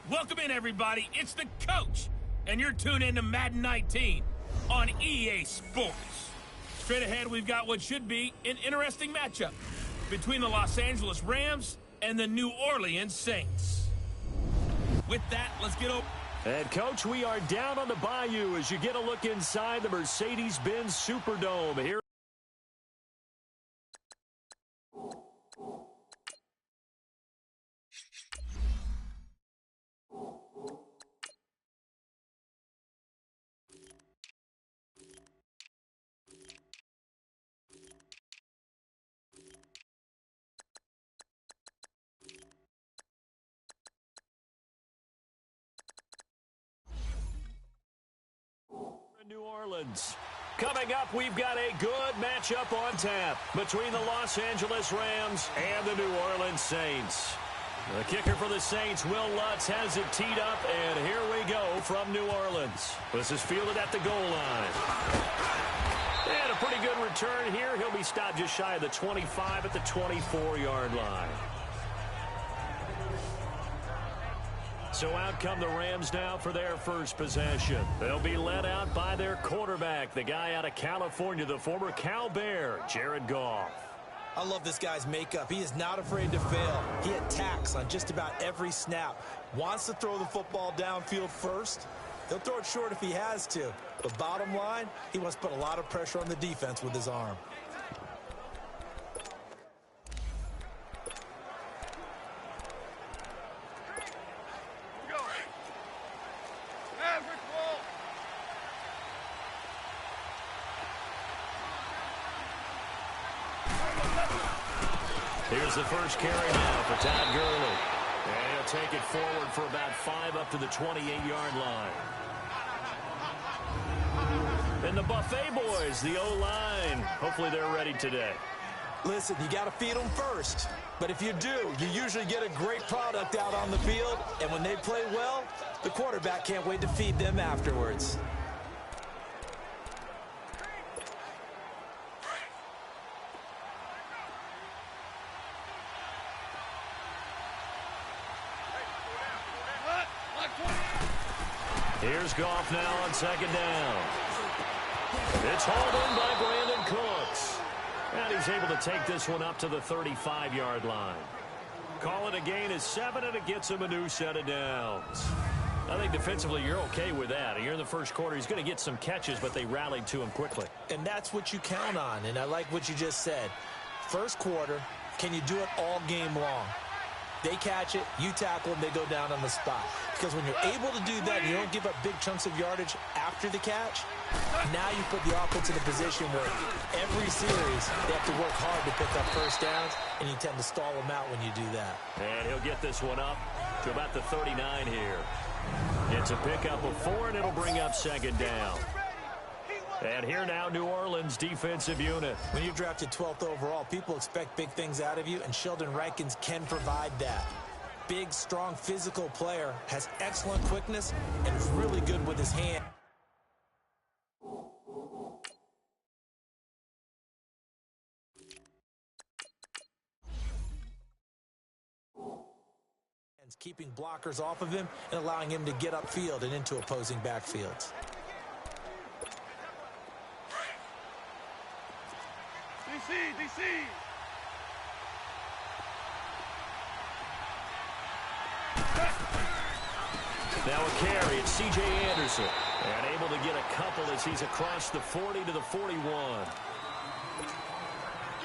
Welcome in, everybody. It's the coach, and you're tuned in to Madden 19 on EA Sports. Straight ahead, we've got what should be an interesting matchup between the Los Angeles Rams and the New Orleans Saints. With that, let's get over. And, Coach, we are down on the bayou as you get a look inside the Mercedes-Benz Superdome here. New Orleans. Coming up, we've got a good matchup on tap between the Los Angeles Rams and the New Orleans Saints. The kicker for the Saints, Will Lutz, has it teed up, and here we go from New Orleans. This is fielded at the goal line. And a pretty good return here. He'll be stopped just shy of the 25 at the 24-yard line. So out come the Rams now for their first possession. They'll be led out by their quarterback, the guy out of California, the former Cal Bear, Jared Goff. I love this guy's makeup. He is not afraid to fail. He attacks on just about every snap. Wants to throw the football downfield first. He'll throw it short if he has to. But bottom line, he wants to put a lot of pressure on the defense with his arm. Here's the first carry now for Todd Gurley. And he'll take it forward for about 5 up to the 28-yard line. And the Buffet boys, the O-line, hopefully they're ready today. Listen, you got to feed them first. But if you do, you usually get a great product out on the field. And when they play well, the quarterback can't wait to feed them afterwards. Here's Goff now on second down. It's hauled in by Brandon Cooks. And he's able to take this one up to the 35-yard line. Call it a gain of 7, and it gets him a new set of downs. I think defensively you're okay with that. Here in the first quarter, he's going to get some catches, but they rallied to him quickly. And that's what you count on, and I like what you just said. First quarter, can you do it all game long? They catch it, you tackle them, they go down on the spot. Because when you're able to do that, you don't give up big chunks of yardage after the catch, now you put the offense in a position where every series they have to work hard to pick up first downs, and you tend to stall them out when you do that. And he'll get this one up to about the 39 here. It's a pickup of 4, and it'll bring up second down. And here now, New Orleans defensive unit. When you're drafted 12th overall, people expect big things out of you, and Sheldon Rankins can provide that. Big, strong, physical player, has excellent quickness, and is really good with his hand. Keeping blockers off of him and allowing him to get upfield and into opposing backfields. DC. Now a carry, it's C.J. Anderson. And able to get a couple as he's across the 40 to the 41.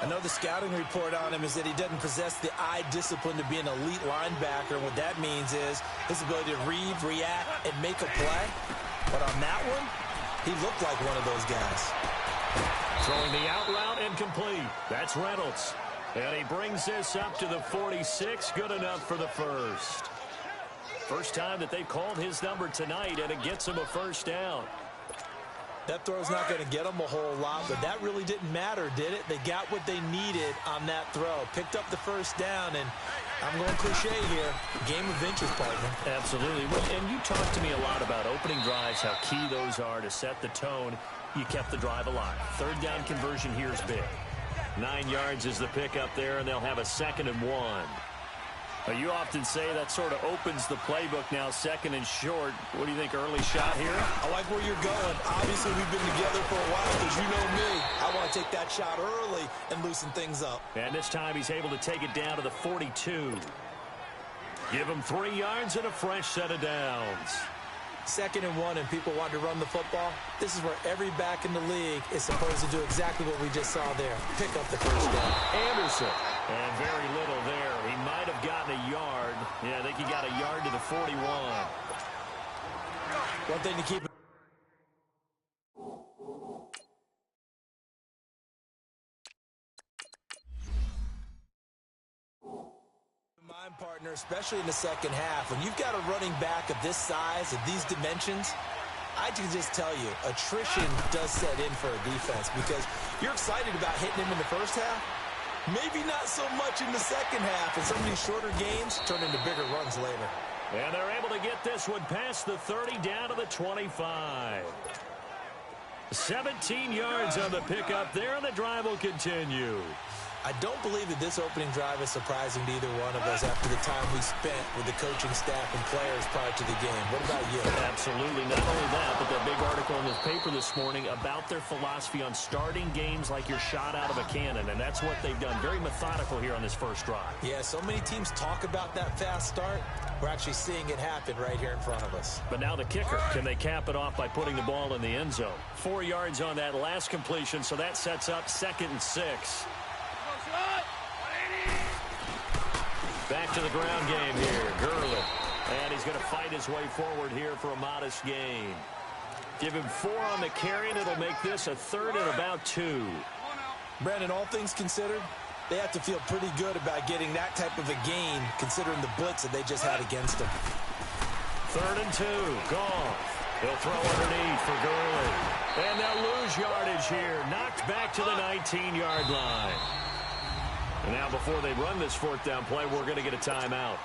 I know the scouting report on him is that he doesn't possess the eye discipline to be an elite linebacker. What that means is his ability to read, react, and make a play. But on that one, he looked like one of those guys. Throwing the out route incomplete. That's Reynolds. And he brings this up to the 46. Good enough for the first. First time that they've called his number tonight, and it gets him a first down. That throw's not going to get them a whole lot, but that really didn't matter, did it? They got what they needed on that throw. Picked up the first down, and I'm going cliche here. Game of inches, partner. Absolutely. And you talked to me a lot about opening drives, how key those are to set the tone. You kept the drive alive. Third down conversion here is big. 9 yards is the pickup there, and they'll have a 2nd and 1. You often say that sort of opens the playbook now, second and short. What do you think, early shot here? I like where you're going. Obviously, we've been together for a while because you know me. I want to take that shot early and loosen things up. And this time he's able to take it down to the 42. Give him 3 yards and a fresh set of downs. 2nd and 1 and people want to run the football. This is where every back in the league is supposed to do exactly what we just saw there. Pick up the first down. Anderson. And very little there. He might have gotten a yard. Yeah, I think he got a yard to the 41. One thing to keep partner, especially in the second half. When you've got a running back of this size, of these dimensions, I can just tell you, attrition does set in for a defense because you're excited about hitting him in the first half. Maybe not so much in the second half, and some of these shorter gains turn into bigger runs later. And they're able to get this one past the 30 down to the 25. 17 yards on the pickup there, and the drive will continue. I don't believe that this opening drive is surprising to either one of us after the time we spent with the coaching staff and players prior to the game. What about you? Absolutely. Not only that, but that big article in the paper this morning about their philosophy on starting games like you're shot out of a cannon, and that's what they've done. Very methodical here on this first drive. Yeah, so many teams talk about that fast start. We're actually seeing it happen right here in front of us. But now the kicker. Can they cap it off by putting the ball in the end zone? 4 yards on that last completion, so that sets up 2nd and 6. Back to the ground game here. Gurley. And he's going to fight his way forward here for a modest gain. Give him 4 on the carry, and it'll make this a 3rd and about 2. Brandon, all things considered, they have to feel pretty good about getting that type of a gain considering the blitz that they just had against them. 3rd and 2. Gone. He'll throw underneath for Gurley. And they'll lose yardage here. Knocked back to the 19-yard line. And now before they run this 4th down play, we're going to get a timeout.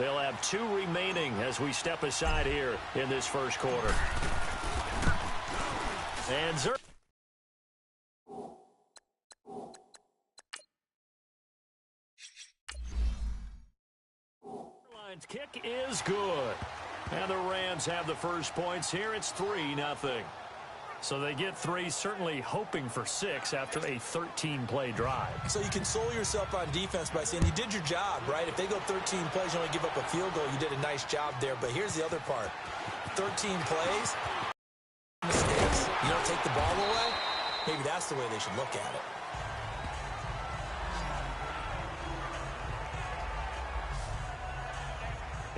They'll have 2 remaining as we step aside here in this first quarter. And Lions kick is good. And the Rams have the first points here. It's 3-0. So they get 3, certainly hoping for 6 after a 13-play drive. So you console yourself on defense by saying you did your job, right? If they go 13 plays, you only give up a field goal, you did a nice job there. But here's the other part. 13 plays, mistakes, you don't take the ball away, maybe that's the way they should look at it.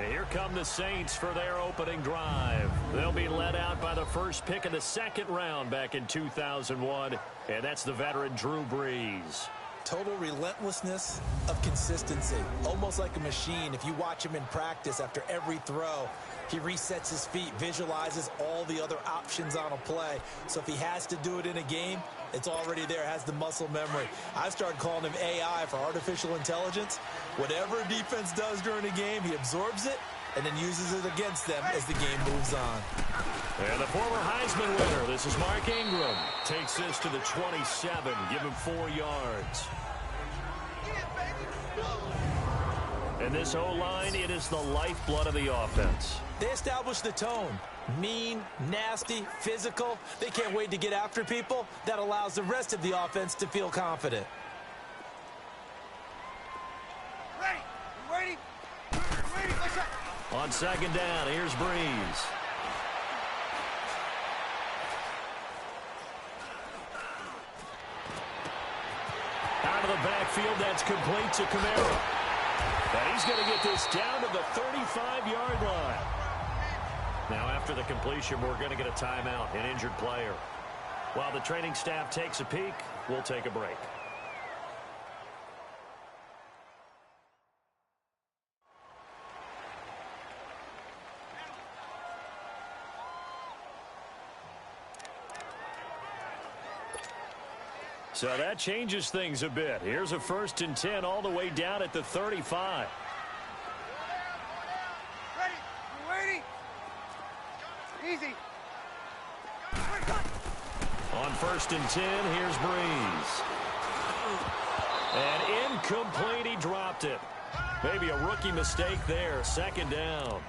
Here come the Saints for their opening drive. They'll be led out by the first pick of the 2nd round back in 2001, and that's the veteran Drew Brees. Total relentlessness of consistency, almost like a machine. If you watch him in practice after every throw, he resets his feet, visualizes all the other options on a play. So if he has to do it in a game, it's already there, has the muscle memory. I've started calling him AI for artificial intelligence. Whatever a defense does during a game, he absorbs it and then uses it against them as the game moves on. And the former Heisman winner, this is Mark Ingram, takes this to the 27, give him 4 yards. And this O-line, it is the lifeblood of the offense. They establish the tone. Mean, nasty, physical. They can't wait to get after people. That allows the rest of the offense to feel confident. Ready. On 2nd down, here's Brees. Out of the backfield, that's complete to Kamara. And he's going to get this down to the 35-yard line. Now, after the completion, we're going to get a timeout, an injured player. While the training staff takes a peek, we'll take a break. So that changes things a bit. Here's a 1st and 10 all the way down at the 35. Ready. Easy. On 1st and 10, here's Brees. And incomplete, he dropped it. Maybe a rookie mistake there. Second down.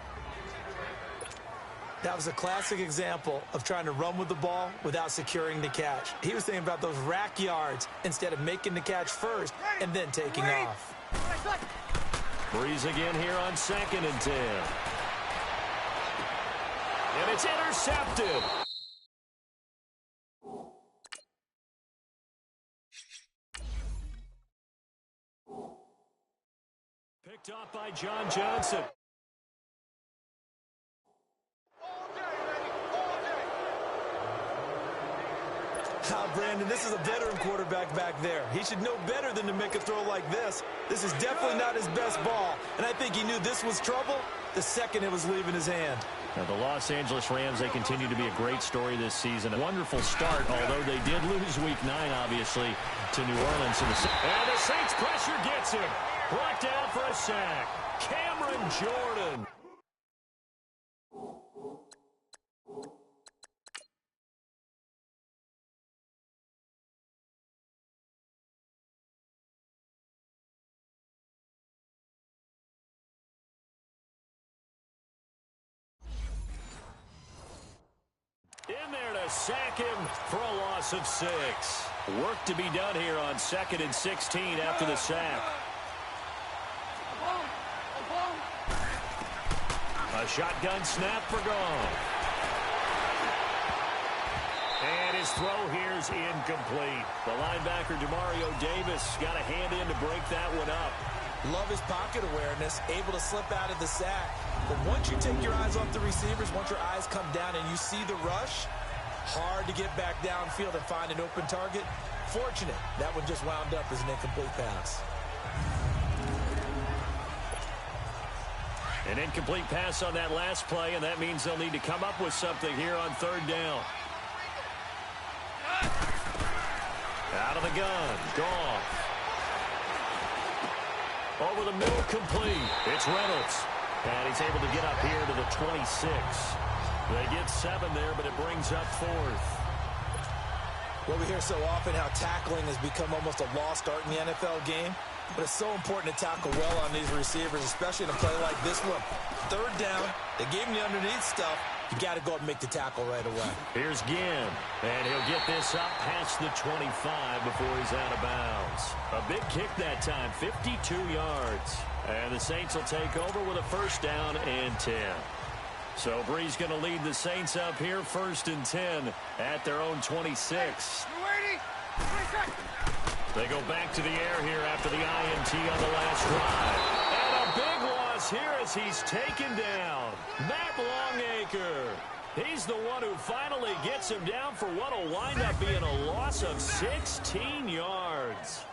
That was a classic example of trying to run with the ball without securing the catch. He was thinking about those rack yards instead of making the catch first and then taking off. Breeze again here on 2nd and 10. And it's intercepted. Picked off by John Johnson. Brandon, this is a veteran quarterback back there. He should know better than to make a throw like this. This is definitely not his best ball, and I think he knew this was trouble the second it was leaving his hand. Now, the Los Angeles Rams, they continue to be a great story this season. A wonderful start, although they did lose Week 9, obviously, to New Orleans. And the Saints pressure gets him. Brought down for a sack. Cameron Jordan. In there to sack him for a loss of 6. Work to be done here on 2nd and 16 after the sack. A shotgun snap for Gone. And his throw here is incomplete. The linebacker, Demario Davis, got a hand in to break that one up. Love his pocket awareness, able to slip out of the sack. But once you take your eyes off the receivers, once your eyes come down and you see the rush, hard to get back downfield and find an open target. Fortunate, that one just wound up as an incomplete pass. An incomplete pass on that last play, and that means they'll need to come up with something here on 3rd down. Out of the gun, Gone. Over the middle, complete. It's Reynolds. And he's able to get up here to the 26. They get 7 there, but it brings up 4th. Well, we hear so often how tackling has become almost a lost art in the NFL game. But it's so important to tackle well on these receivers, especially in a play like this one. 3rd down, they gave him the underneath stuff. You got to go up and make the tackle right away. Here's Ginn, and he'll get this up past the 25 before he's out of bounds. A big kick that time, 52 yards. And the Saints will take over with a 1st down and 10. So Breeze going to lead the Saints up here, 1st and 10 at their own 26. They go back to the air here after the INT on the last drive. And a big loss here as he's taken down. Matt Longacre. He's the one who finally gets him down for what will wind up being a loss of 16 yards.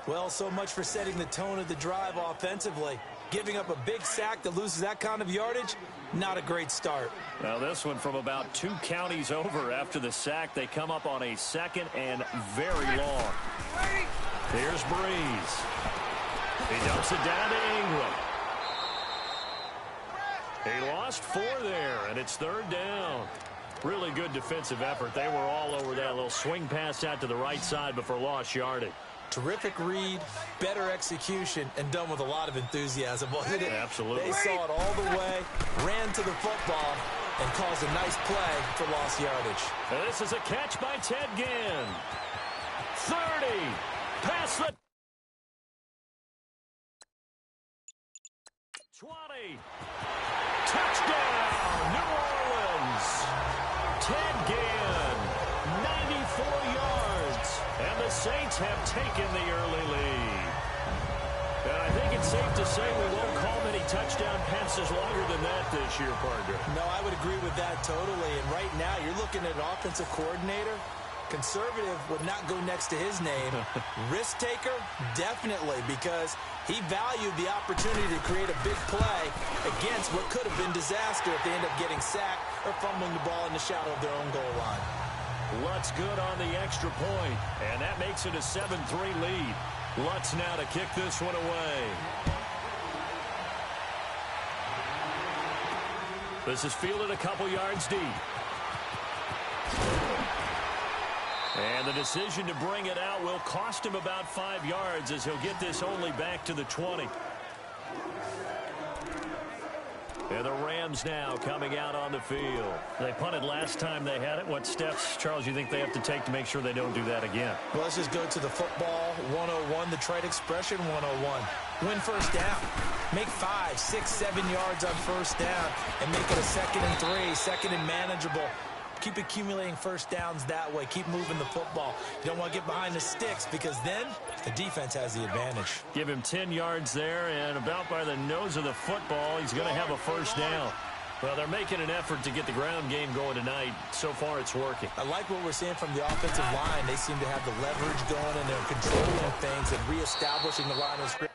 Well, so much for setting the tone of the drive offensively. Giving up a big sack that loses that kind of yardage, not a great start. Now this one from about 2 counties over after the sack. They come up on a 2nd and very long. Here's Breeze. He dumps it down to Ingram. He lost 4 there, and it's 3rd down. Really good defensive effort. They were all over that little swing pass out to the right side before lost yardage. Terrific read, better execution, and done with a lot of enthusiasm, wasn't it? Absolutely. They saw it all the way, ran to the football, and caused a nice play for lost yardage. And this is a catch by Ted Ginn. 30. Pass the 20. Touchdown, New Orleans. Ted Ginn, 94 yards. And the Saints have taken the early lead. And I think it's safe to say we won't call many touchdown passes longer than that this year, partner. No, I would agree with that totally. And right now, you're looking at an offensive coordinator. Conservative would not go next to his name. Risk taker, definitely, because he valued the opportunity to create a big play against what could have been disaster if they end up getting sacked or fumbling the ball in the shadow of their own goal line. Lutz good on the extra point, and that makes it a 7-3 lead. Lutz now to kick this one away. This is fielded a couple yards deep. And the decision to bring it out will cost him about 5 yards as he'll get this only back to the 20. And the Rams now coming out on the field. They punted last time they had it. What steps, Charles, you think they have to take to make sure they don't do that again? Well, let's just go to the football 101, the trite expression 101. Win first down. Make 5, 6, 7 yards on first down and make it a 2nd and 3, 2nd and manageable. Keep accumulating first downs that way. Keep moving the football. You don't want to get behind the sticks because then the defense has the advantage. Give him 10 yards there, and about by the nose of the football, he's going to have a first down. Well, they're making an effort to get the ground game going tonight. So far, it's working. I like what we're seeing from the offensive line. They seem to have the leverage going, and they're controlling things and reestablishing the line of scrimmage.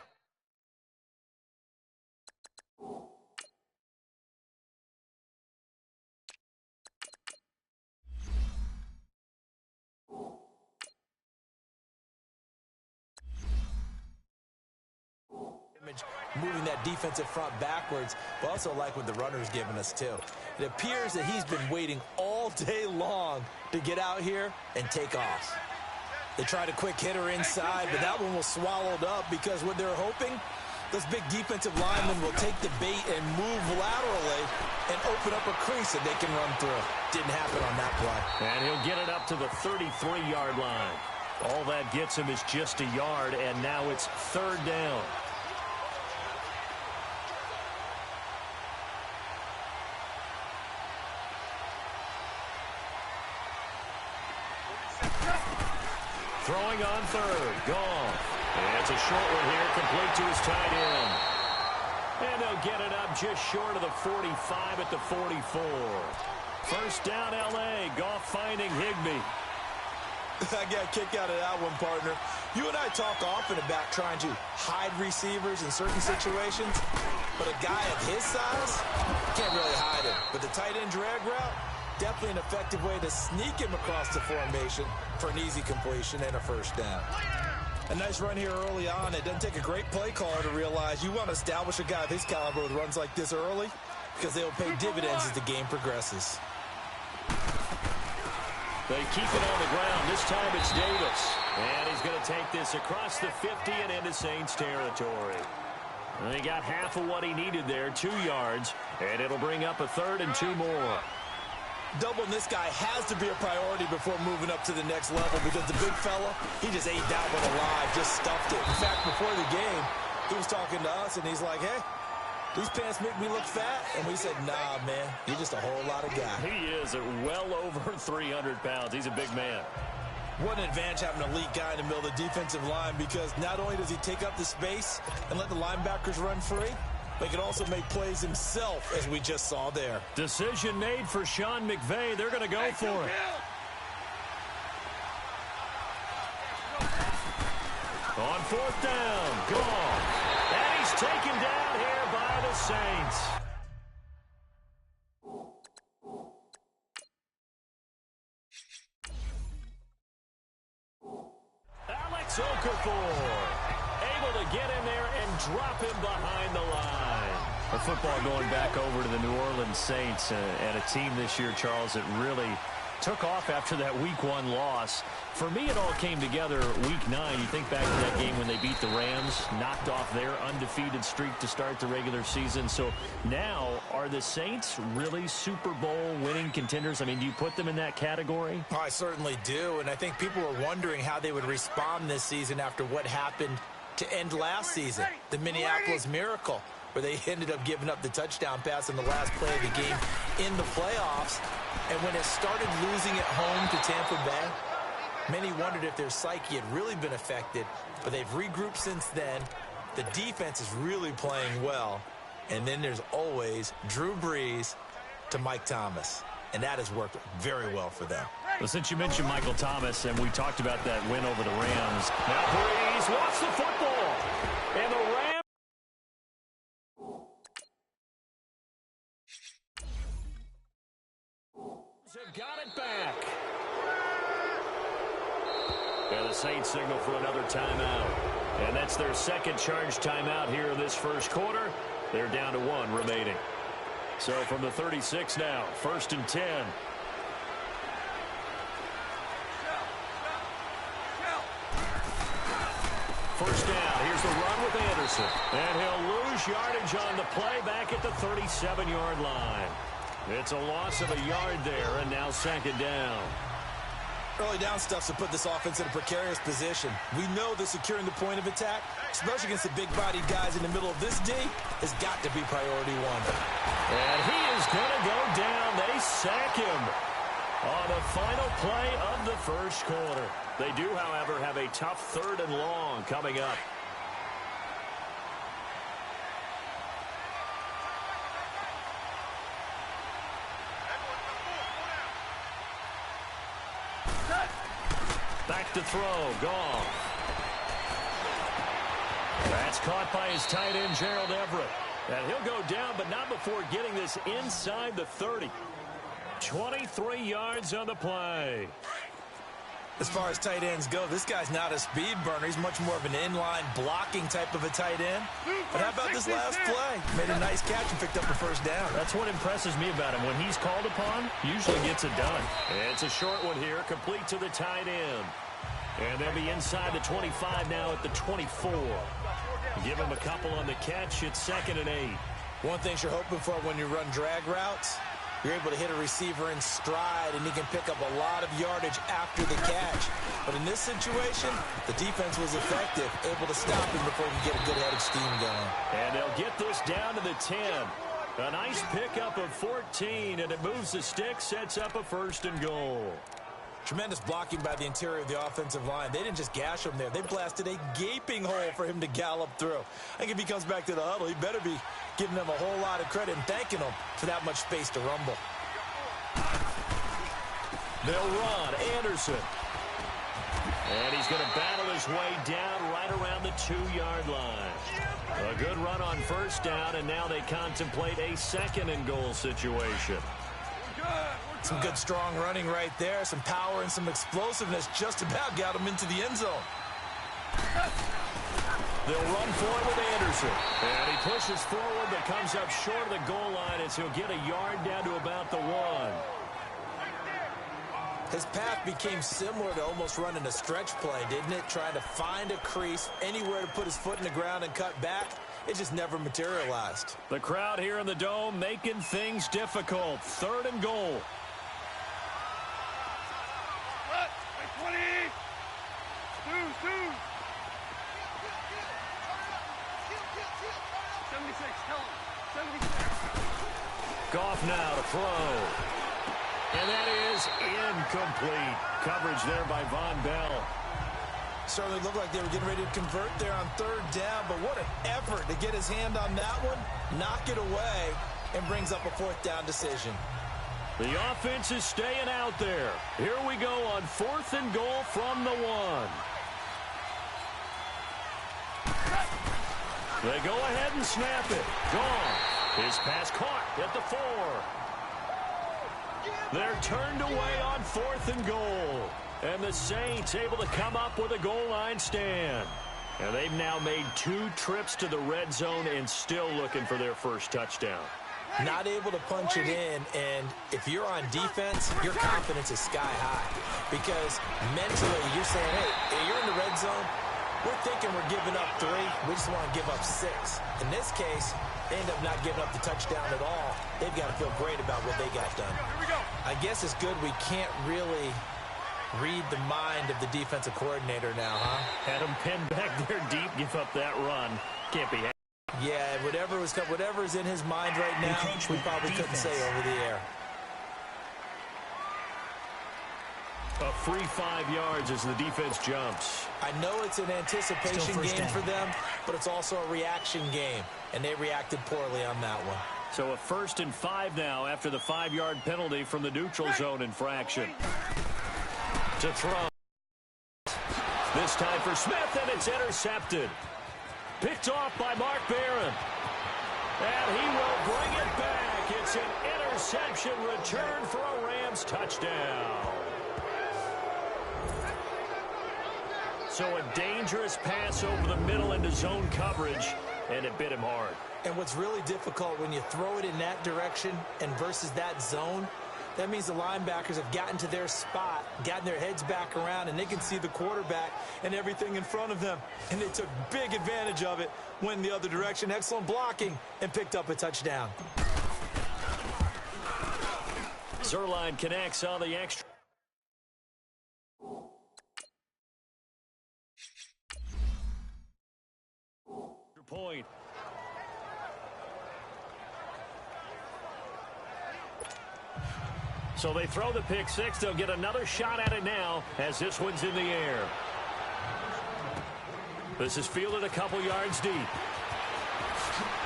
Moving that defensive front backwards, but also like what the runner's giving us too. It appears that he's been waiting all day long to get out here and take off. They tried a quick hitter inside, but that one was swallowed up because what they're hoping, this big defensive lineman will take the bait and move laterally and open up a crease that they can run through. Didn't happen on that play. And he'll get it up to the 33-yard line. All that gets him is just a yard, and now it's 3rd down. Throwing on 3rd. Gone. And it's a short one here, complete to his tight end. And they'll get it up just short of the 45 at the 44. First down, L.A. Goff finding Higbee. I got a kick out of that one, partner. You and I talk often about trying to hide receivers in certain situations, but a guy of his size can't really hide him. But the tight end drag route, definitely an effective way to sneak him across the formation for an easy completion and a first down. A nice run here early on. It doesn't take a great play caller to realize you want to establish a guy of his caliber with runs like this early because they will pay dividends as the game progresses. They keep it on the ground. This time it's Davis. And he's going to take this across the 50 and into Saints territory. And he got half of what he needed there, 2 yards. And it'll bring up a 3rd and 2 more. Doubling this guy has to be a priority before moving up to the next level because the big fella, he just ate that one alive, just stuffed it. In fact, before the game, he was talking to us, and he's like, hey, these pants make me look fat. And we said, nah, man, you're just a whole lot of guy. He is at well over 300 pounds. He's a big man. What an advantage having an elite guy in the middle of the defensive line because not only does he take up the space and let the linebackers run free, but he can also make plays himself, as we just saw there. Decision made for Sean McVay. They're going to go for it. On 4th down, gone. And he's taken down here by the Saints. Alex Okafor able to get in there and drop him behind the line. The football going back over to the New Orleans Saints and a team this year, Charles, that really took off after that Week 1 loss. For me, it all came together Week 9. You think back to that game when they beat the Rams, knocked off their undefeated streak to start the regular season. So now, are the Saints really Super Bowl winning contenders? I mean, do you put them in that category? Oh, I certainly do, and I think people were wondering how they would respond this season after what happened to end last season, the Minneapolis Miracle, where they ended up giving up the touchdown pass in the last play of the game in the playoffs. And when it started losing at home to Tampa Bay, many wondered if their psyche had really been affected, but they've regrouped since then. The defense is really playing well. And then there's always Drew Brees to Mike Thomas, and that has worked very well for them. Well, since you mentioned Michael Thomas, and we talked about that win over the Rams, now Brees wants the football, and the Rams have got it back. And the Saints signal for another timeout. And that's their second charge timeout here in this first quarter. They're down to 1 remaining. So from the 36 now, 1st and 10. first down. Here's the run with Anderson. And he'll lose yardage on the play back at the 37-yard line. It's a loss of a yard there, and now second down. Early down stuff to put this offense in a precarious position. We know that securing the point of attack, especially against the big-bodied guys in the middle of this D, has got to be priority one. And he is going to go down. They sack him on the final play of the first quarter. They do, however, have a tough 3rd and long coming up. Back to throw. Goff. That's caught by his tight end, Gerald Everett. And he'll go down, but not before getting this inside the 30. 23 yards on the play. As far as tight ends go, this guy's not a speed burner. He's much more of an inline blocking type of a tight end. But how about this last play? Made a nice catch and picked up the first down. That's what impresses me about him. When he's called upon, he usually gets it done. It's a short one here, complete to the tight end. And they'll be inside the 25 now at the 24. Give him a couple on the catch. It's 2nd and 8. One thing you're hoping for when you run drag routes, you're able to hit a receiver in stride, and he can pick up a lot of yardage after the catch. But in this situation, the defense was effective, able to stop him before he could get a good head of steam going. And they'll get this down to the 10. A nice pickup of 14, and it moves the stick, sets up a 1st and goal. Tremendous blocking by the interior of the offensive line. They didn't just gash him there. They blasted a gaping hole for him to gallop through. I think if he comes back to the huddle, he better be giving them a whole lot of credit and thanking them for that much space to rumble. They'll run. Anderson. And he's going to battle his way down right around the 2-yard line. A good run on first down, and now they contemplate a 2nd and goal situation. Some good strong running right there. Some power and some explosiveness just about got him into the end zone. They'll run for it with Anderson. And he pushes forward but comes up short of the goal line as he'll get a yard down to about the 1. His path became similar to almost running a stretch play, didn't it? Trying to find a crease, anywhere to put his foot in the ground and cut back. It just never materialized. The crowd here in the Dome making things difficult. 3rd and goal. 20. 2. 76. Tell him. 76. Goff now to throw. And that is incomplete. Coverage there by Von Bell. Certainly looked like they were getting ready to convert there on 3rd down, but what an effort to get his hand on that one, knock it away, and brings up a 4th down decision. The offense is staying out there. Here we go on 4th and goal from the 1. They go ahead and snap it. Gone. His pass caught at the 4. They're turned away on 4th and goal. And the Saints able to come up with a goal line stand. And they've now made 2 trips to the red zone and still looking for their first touchdown. Not able to punch it in, and if you're on defense, your confidence is sky high. Because mentally, you're saying, hey, you're in the red zone. We're thinking we're giving up 3. We just want to give up 6. In this case, they end up not giving up the touchdown at all. They've got to feel great about what they got done. I guess it's good we can't really read the mind of the defensive coordinator now, huh? Had him pinned back there deep, give up that run. Can't be happy. Yeah, whatever's in his mind right now, we probably couldn't say over the air. A free 5 yards as the defense jumps. I know it's an anticipation game for them, but it's also a reaction game, and they reacted poorly on that one. So a 1st and 5 now after the 5-yard penalty from the neutral zone infraction. To throw. This time for Smith, and it's intercepted. Picked off by Mark Barron. And he will bring it back. It's an interception return for a Rams touchdown. So a dangerous pass over the middle into zone coverage, and it bit him hard. And what's really difficult when you throw it in that direction and versus that zone, That means the linebackers have gotten to their spot, gotten their heads back around, and they can see the quarterback and everything in front of them. And they took big advantage of it, went the other direction. Excellent blocking, and picked up a touchdown. Zerline connects on the extra point. So they throw the pick six. They'll get another shot at it now as this one's in the air. This is fielded a couple yards deep.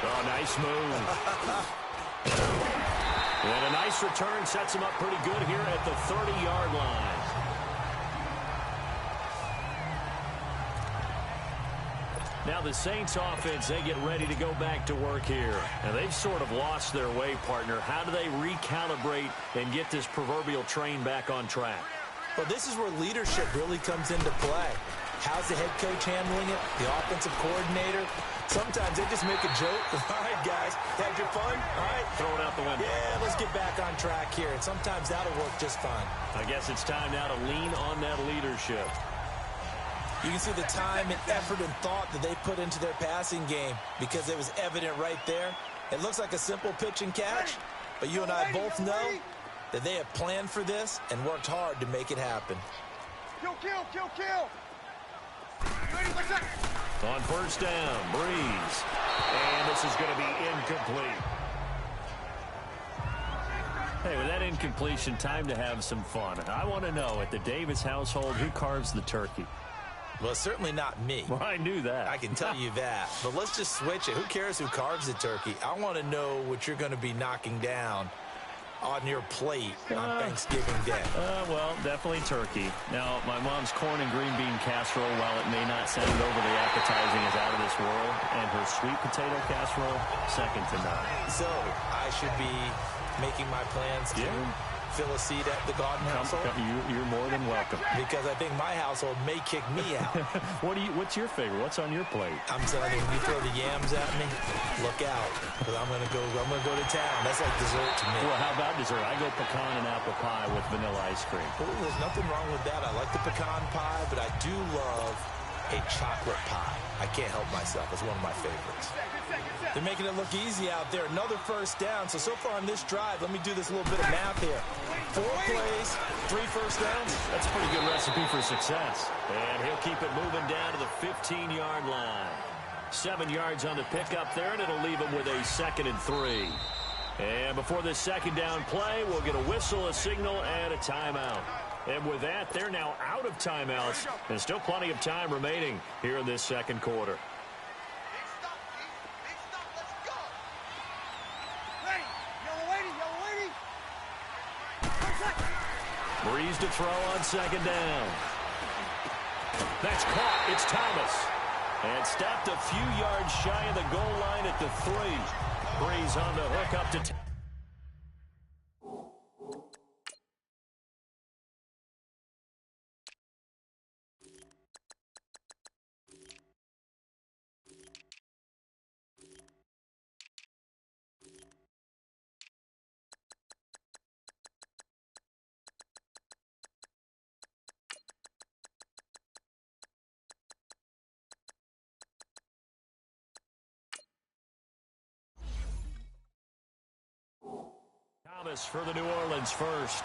Oh, nice move. And a nice return sets him up pretty good here at the 30-yard line. Now the Saints offense, they get ready to go back to work here. And they've sort of lost their way, partner. How do they recalibrate and get this proverbial train back on track? Well, this is where leadership really comes into play. How's the head coach handling it? The offensive coordinator? Sometimes they just make a joke. All right, guys, had your fun? All right. Throw it out the window. Yeah, let's get back on track here. And sometimes that'll work just fine. I guess it's time now to lean on that leadership. You can see the time and effort and thought that they put into their passing game because it was evident right there. It looks like a simple pitch and catch, but you and I both know that they have planned for this and worked hard to make it happen. Kill, kill, kill, kill. On first down, Breeze. And this is going to be incomplete. Hey, with that incompletion, time to have some fun. I want to know, at the Davis household, who carves the turkey? Well, certainly not me. Well, I knew that. I can tell you that. But let's just switch it. Who cares who carves the turkey? I want to know what you're going to be knocking down on your plate on Thanksgiving Day. Well, definitely turkey. Now, my mom's corn and green bean casserole, while it may not sound overly appetizing, is out of this world. And her sweet potato casserole, second to none. So, I should be making my plans to fill a seat at the Garden household? You're more than welcome. Because I think my household may kick me out. What's your favorite? What's on your plate? I'm telling you, when you throw the yams at me, look out. Because I'm gonna go to town. That's like dessert to me. Well, how about dessert? I go pecan and apple pie with vanilla ice cream. Oh, there's nothing wrong with that. I like the pecan pie, but I do love a chocolate pie. I can't help myself. It's one of my favorites. They're making it look easy out there. Another first down. So far on this drive, let me do this little bit of math here. 4 plays, 3 first downs. That's a pretty good recipe for success. And he'll keep it moving down to the 15-yard line. 7 yards on the pickup there, and it'll leave him with a 2nd and 3. And before this second down play, we'll get a whistle, a signal, and a timeout. And with that, they're now out of timeouts. And still plenty of time remaining here in this second quarter. Breeze to throw on second down. That's caught. It's Thomas. And stepped a few yards shy of the goal line at the 3. Breeze on the hook up to 10. Thomas for the New Orleans first.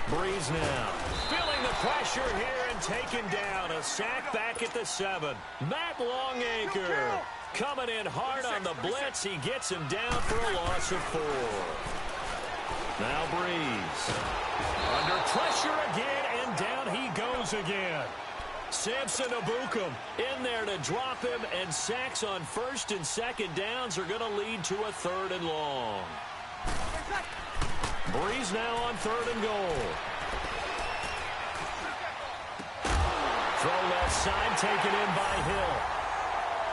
Breeze now. Feeling the pressure here and taken down. A sack back at the 7. Matt Longacre coming in hard on the blitz. He gets him down for a loss of 4. Now Breeze. Under pressure again, and down he goes again. Samson Abukum in there to drop him, and sacks on first and second downs are going to lead to a 3rd and long. Breeze now on 3rd and goal. Throw left side, taken in by Hill.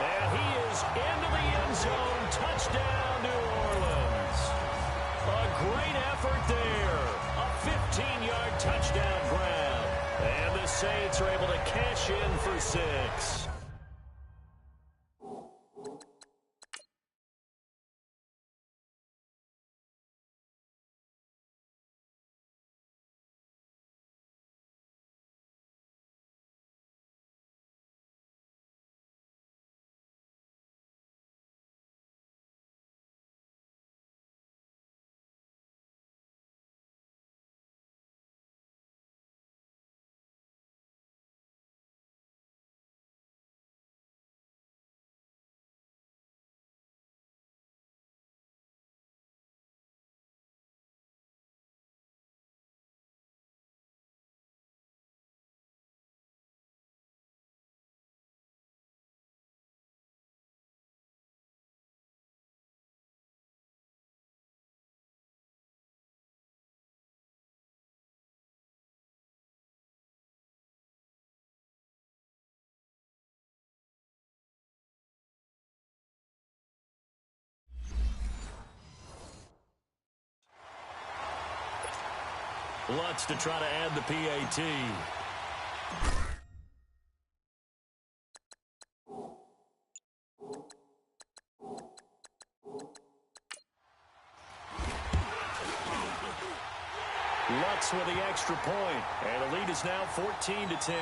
And he is into the end zone. Touchdown, New Orleans. A great effort there. A 15-yard touchdown grab. And the Saints are able to cash in for 6. Lutz to try to add the PAT. Lutz with the extra point, and the lead is now 14-10.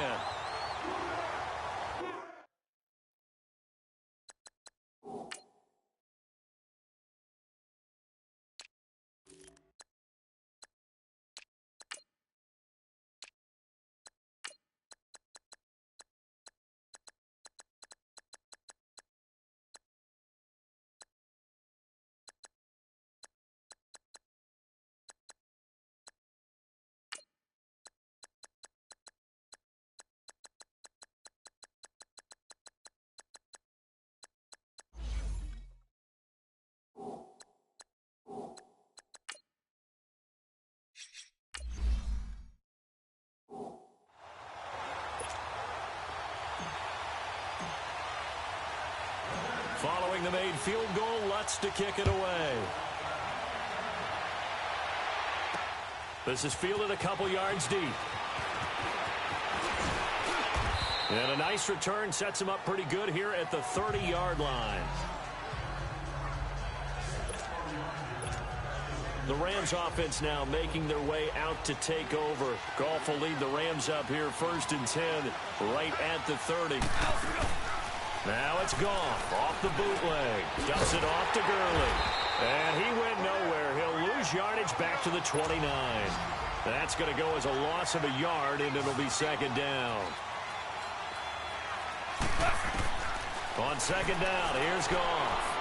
Following the made field goal, Lutz to kick it away. This is fielded a couple yards deep. And a nice return sets him up pretty good here at the 30-yard line. The Rams offense now making their way out to take over. Goff will lead the Rams up here 1st and 10 right at the 30. Now it's Goff off the bootleg. Dumps it off to Gurley. And he went nowhere. He'll lose yardage back to the 29. That's going to go as a loss of a yard, and it'll be 2nd down. On 2nd down, here's Goff.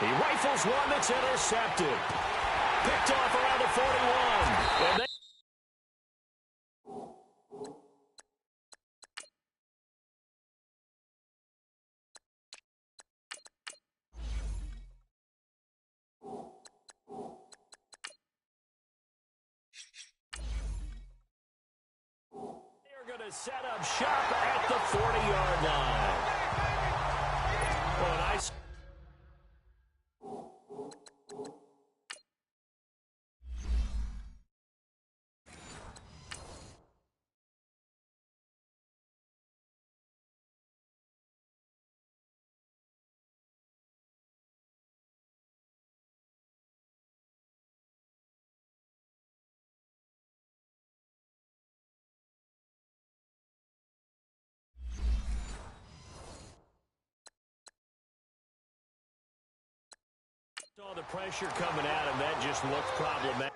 He rifles one that's intercepted. Picked off around the 41. And they're going to set up shop at the 40-yard line. Well, nice. Saw the pressure coming at him. That just looked problematic.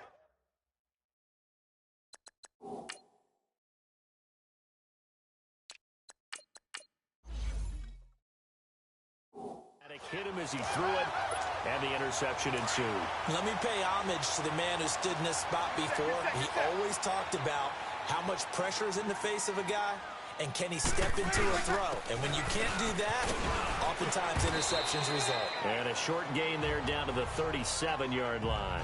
Hit him as he threw it, and the interception ensued. Let me pay homage to the man who stood in this spot before. He always talked about how much pressure is in the face of a guy, and can he step into a throw? And when you can't do that, oftentimes interceptions result. And a short gain there down to the 37-yard line.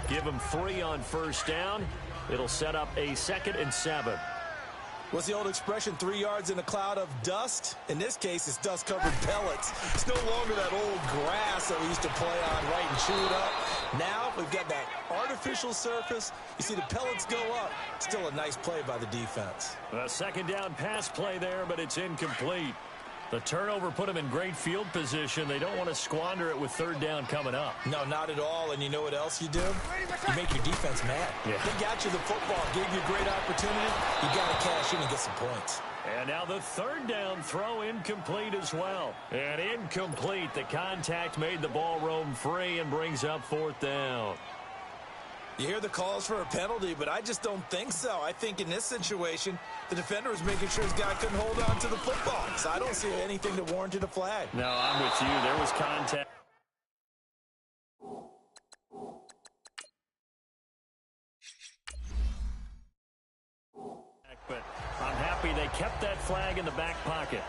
Give him 3 on 1st down. It'll set up a 2nd and 7. What's the old expression, 3 yards in a cloud of dust? In this case, it's dust-covered pellets. It's no longer that old grass that we used to play on, right, and chew it up. Now we've got that artificial surface. You see the pellets go up. Still a nice play by the defense. A second down pass play there, but it's incomplete. The turnover put them in great field position. They don't want to squander it with third down coming up. No, not at all. And you know what else you do? You make your defense mad. Yeah. They got you the football, gave you a great opportunity. You got to cash in and get some points. And now the third down throw incomplete as well. And incomplete. The contact made the ball roam free and brings up fourth down. You hear the calls for a penalty, but I just don't think so. I think in this situation, the defender was making sure his guy couldn't hold on to the football. So I don't see anything that warranted a flag. No, I'm with you. There was contact. But I'm happy they kept that flag in the back pocket.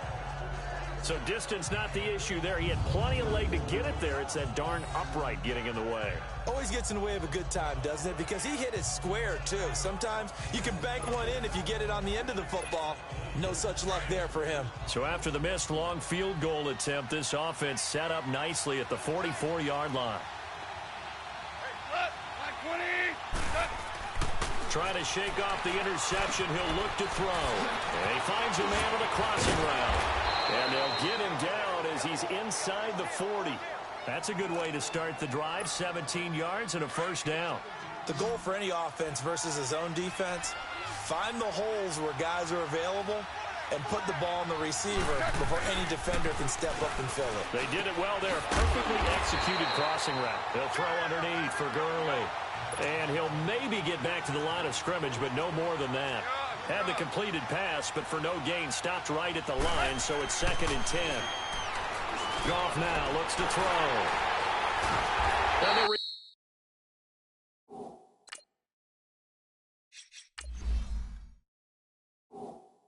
So distance not the issue there. He had plenty of leg to get it there. It's that darn upright getting in the way. Always gets in the way of a good time, doesn't it? Because he hit it square, too. Sometimes you can bank one in if you get it on the end of the football. No such luck there for him. So after the missed long field goal attempt, this offense set up nicely at the 44-yard line. Trying to shake off the interception. He'll look to throw. And he finds a man on a crossing route. And they'll get him down as he's inside the 40. That's a good way to start the drive. 17 yards and a first down. The goal for any offense versus his own defense, find the holes where guys are available and put the ball in the receiver before any defender can step up and fill it. They did it well there. Perfectly executed crossing route. They'll throw underneath for Gurley. And he'll maybe get back to the line of scrimmage, but no more than that. Had the completed pass, but for no gain, stopped right at the line, so it's 2nd and 10. Goff now looks to throw.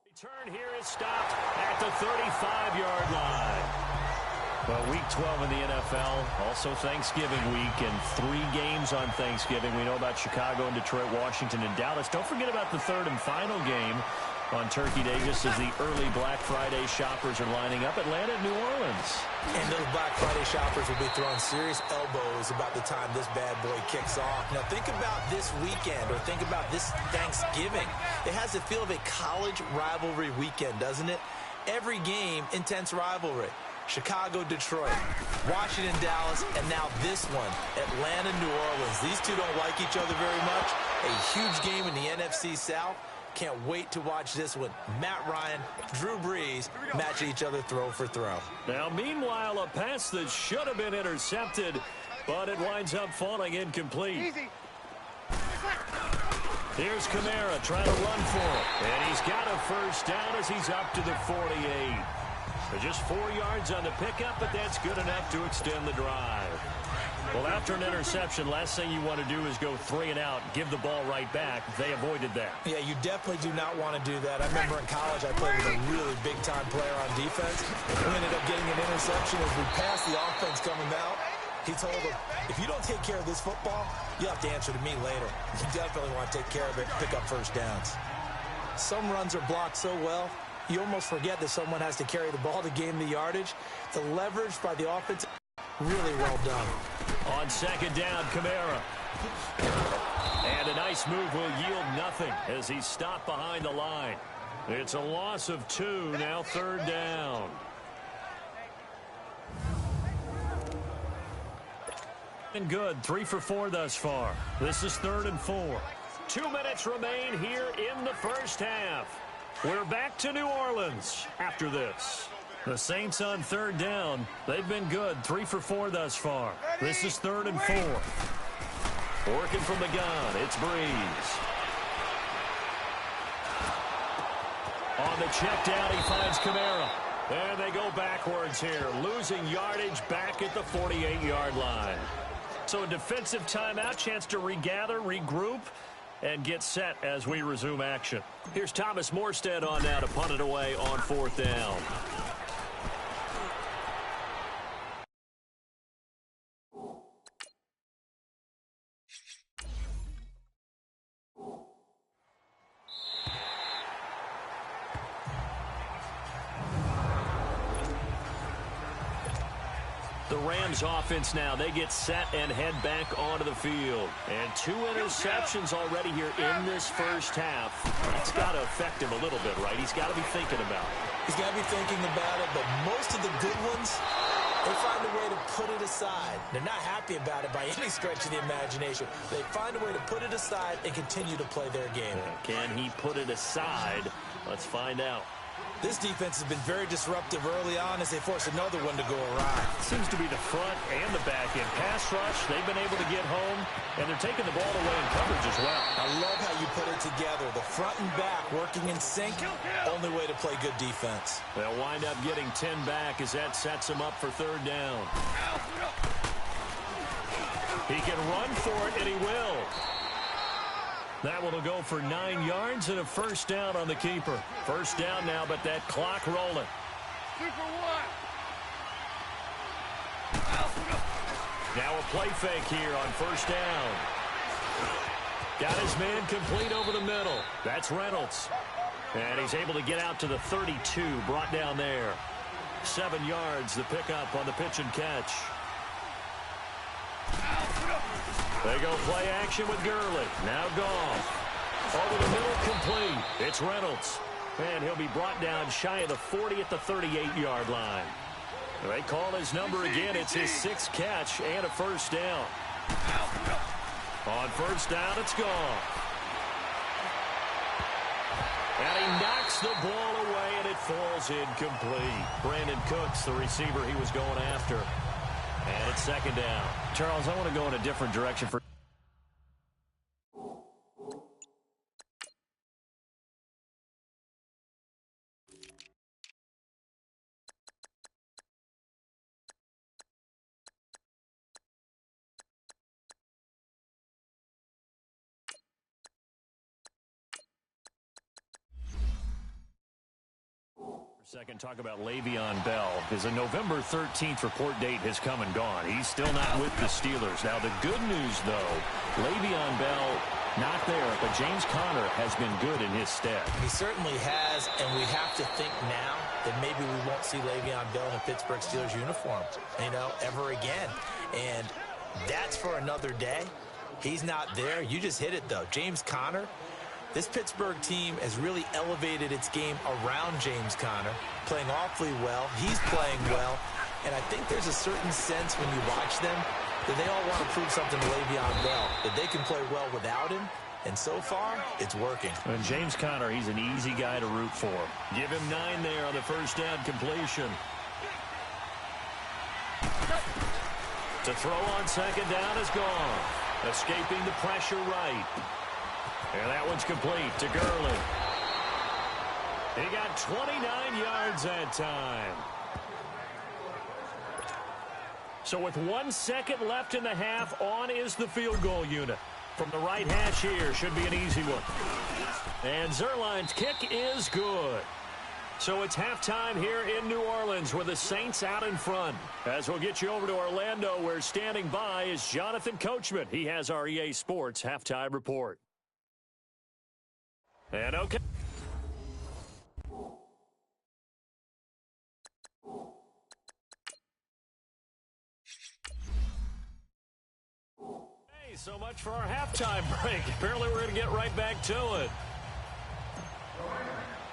Return here is stopped at the 35-yard line. Well, week 12 in the NFL, also Thanksgiving week, and 3 games on Thanksgiving. We know about Chicago and Detroit, Washington, and Dallas. Don't forget about the third and final game on Turkey Day, just as the early Black Friday shoppers are lining up. Atlanta and New Orleans. And those Black Friday shoppers will be throwing serious elbows about the time this bad boy kicks off. Now, think about this weekend, or think about this Thanksgiving. It has the feel of a college rivalry weekend, doesn't it? Every game, intense rivalry. Chicago, Detroit, Washington, Dallas, and now this one, Atlanta, New Orleans. These two don't like each other very much. A huge game in the NFC South. Can't wait to watch this one. Matt Ryan, Drew Brees match each other throw for throw. Now, meanwhile, a pass that should have been intercepted, but it winds up falling incomplete. Easy. Here's Kamara trying to run for it. And he's got a first down as he's up to the 48. So just 4 yards on the pickup, but that's good enough to extend the drive. Well, after an interception, last thing you want to do is go 3 and out, give the ball right back. They avoided that. Yeah, you definitely do not want to do that. I remember in college I played with a really big-time player on defense. We ended up getting an interception as we passed the offense coming out. He told him, if you don't take care of this football, you'll have to answer to me later. You definitely want to take care of it, pick up first downs. Some runs are blocked so well, you almost forget that someone has to carry the ball to gain the yardage. The leverage by the offense, really well done. On second down, Kamara. And a nice move will yield nothing as he's stopped behind the line. It's a loss of 2, now third down. And good, 3 for 4 thus far. This is 3rd and 4. 2 minutes remain here in the first half. We're back to New Orleans after this. The Saints on third down. They've been good. 3 for 4 thus far. This is 3rd and 4. Working from the gun, it's Brees. On the check down, he finds Kamara. And they go backwards here, losing yardage back at the 48-yard line. So a defensive timeout, chance to regather, regroup, and get set as we resume action. Here's Thomas Morstead on now to punt it away on 4th down. Rams offense now. They get set and head back onto the field. And 2 interceptions already here in this first half. It's got to affect him a little bit, right? He's got to be thinking about it. He's got to be thinking about it, but most of the good ones, they find a way to put it aside. They're not happy about it by any stretch of the imagination. They find a way to put it aside and continue to play their game. Can he put it aside? Let's find out. This defense has been very disruptive early on as they force another one to go awry. Seems to be the front and the back end. Pass rush, they've been able to get home, and they're taking the ball away in coverage as well. I love how you put it together. The front and back working in sync, only way to play good defense. They'll wind up getting 10 back as that sets them up for 3rd down. He can run for it, and he will. That one will go for 9 yards and a 1st down on the keeper. 1st down now, but that clock rolling. 2 for 1. Now a play fake here on 1st down. Got his man complete over the middle. That's Reynolds. And he's able to get out to the 32, brought down there. 7 yards, the pickup on the pitch and catch. They go play action with Gurley. Now Goff. Over the middle, complete. It's Reynolds. And he'll be brought down shy of the 40 at the 38-yard line. They call his number again. It's his 6th catch and a 1st down. On 1st down, it's Goff. And he knocks the ball away, and it falls incomplete. Brandon Cooks, the receiver he was going after. And it's 2nd down. Charles, I want to go in a different direction for... Second, talk about Le'Veon Bell, because a November 13th report date has come and gone. He's still not with the Steelers. Now, the good news, though, Le'Veon Bell not there, but James Conner has been good in his stead. He certainly has, and we have to think now that maybe we won't see Le'Veon Bell in a Pittsburgh Steelers uniform, ever again. And that's for another day. He's not there. You just hit it, though. James Conner. This Pittsburgh team has really elevated its game around James Conner, playing awfully well. He's playing well. And I think there's a certain sense when you watch them that they all want to prove something to Le'Veon Bell, that they can play well without him. And so far, it's working. And James Conner, he's an easy guy to root for. Give him 9 there on the 1st down completion. To throw on 2nd down is gone. Escaping the pressure right. And that one's complete to Gurley. He got 29 yards that time. So with 1 second left in the half, on is the field goal unit. From the right hash here, should be an easy one. And Zerline's kick is good. So it's halftime here in New Orleans with the Saints out in front. As we'll get you over to Orlando, where standing by is Jonathan Coachman. He has our EA Sports halftime report. And okay. Hey, so much for our halftime break. Apparently we're going to get right back to it.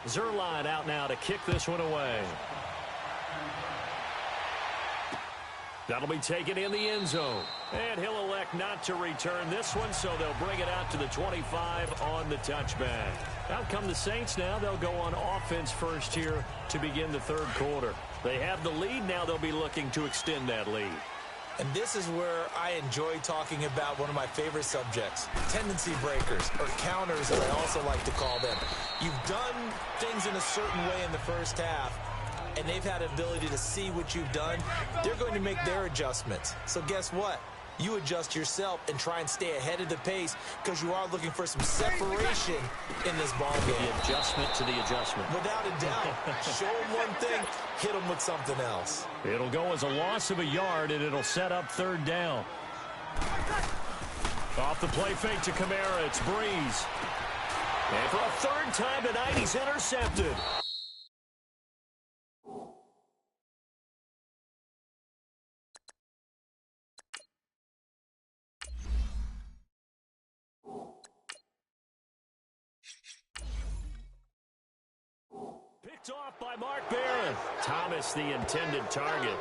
Zerline out now to kick this one away. That'll be taken in the end zone. And he'll elect not to return this one, so they'll bring it out to the 25 on the touchback. Out come the Saints now. They'll go on offense first here to begin the 3rd quarter. They have the lead. Now they'll be looking to extend that lead. And this is where I enjoy talking about one of my favorite subjects, tendency breakers, or counters as I also like to call them. You've done things in a certain way in the first half, and they've had ability to see what you've done. They're going to make their adjustments. So guess what? You adjust yourself and try and stay ahead of the pace because you are looking for some separation in this ball game. The adjustment to the adjustment. Without a doubt. Show them one thing, hit them with something else. It'll go as a loss of a yard, and it'll set up 3rd down. Off the play fake to Kamara, it's Breeze. And for a 3rd time tonight, he's intercepted. Picked off by Mark Barron. Thomas, the intended target.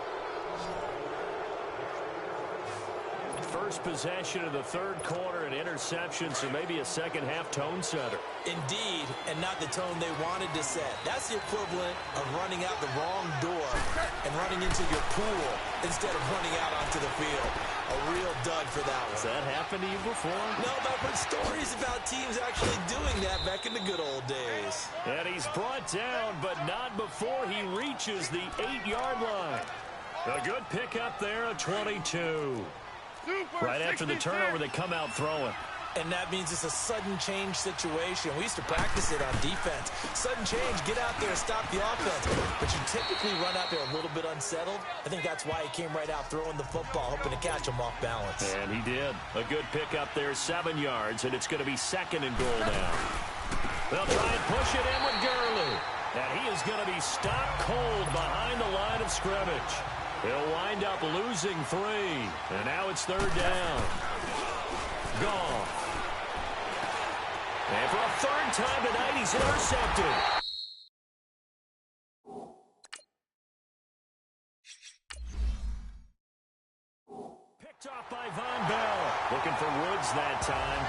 First possession of the third quarter, an interception, so maybe a second-half tone setter. Indeed, and not the tone they wanted to set. That's the equivalent of running out the wrong door and running into your pool instead of running out onto the field. A real dud for that one. Has that happened to you before? No, but I've heard stories about teams actually doing that back in the good old days. And he's brought down, but not before he reaches the 8-yard line. A good pickup there at 22. Right after the turnover, they come out throwing. And that means it's a sudden change situation. We used to practice it on defense. Sudden change, get out there, stop the offense. But you typically run out there a little bit unsettled. I think that's why he came right out throwing the football, hoping to catch him off balance. And he did. A good pickup there, 7 yards, and it's going to be second and goal now. They'll try and push it in with Gurley. And he is going to be stopped cold behind the line of scrimmage. He'll wind up losing 3. And now it's third down. Gone. And for a third time tonight, he's intercepted. Picked off by Von Bell. Looking for Woods that time.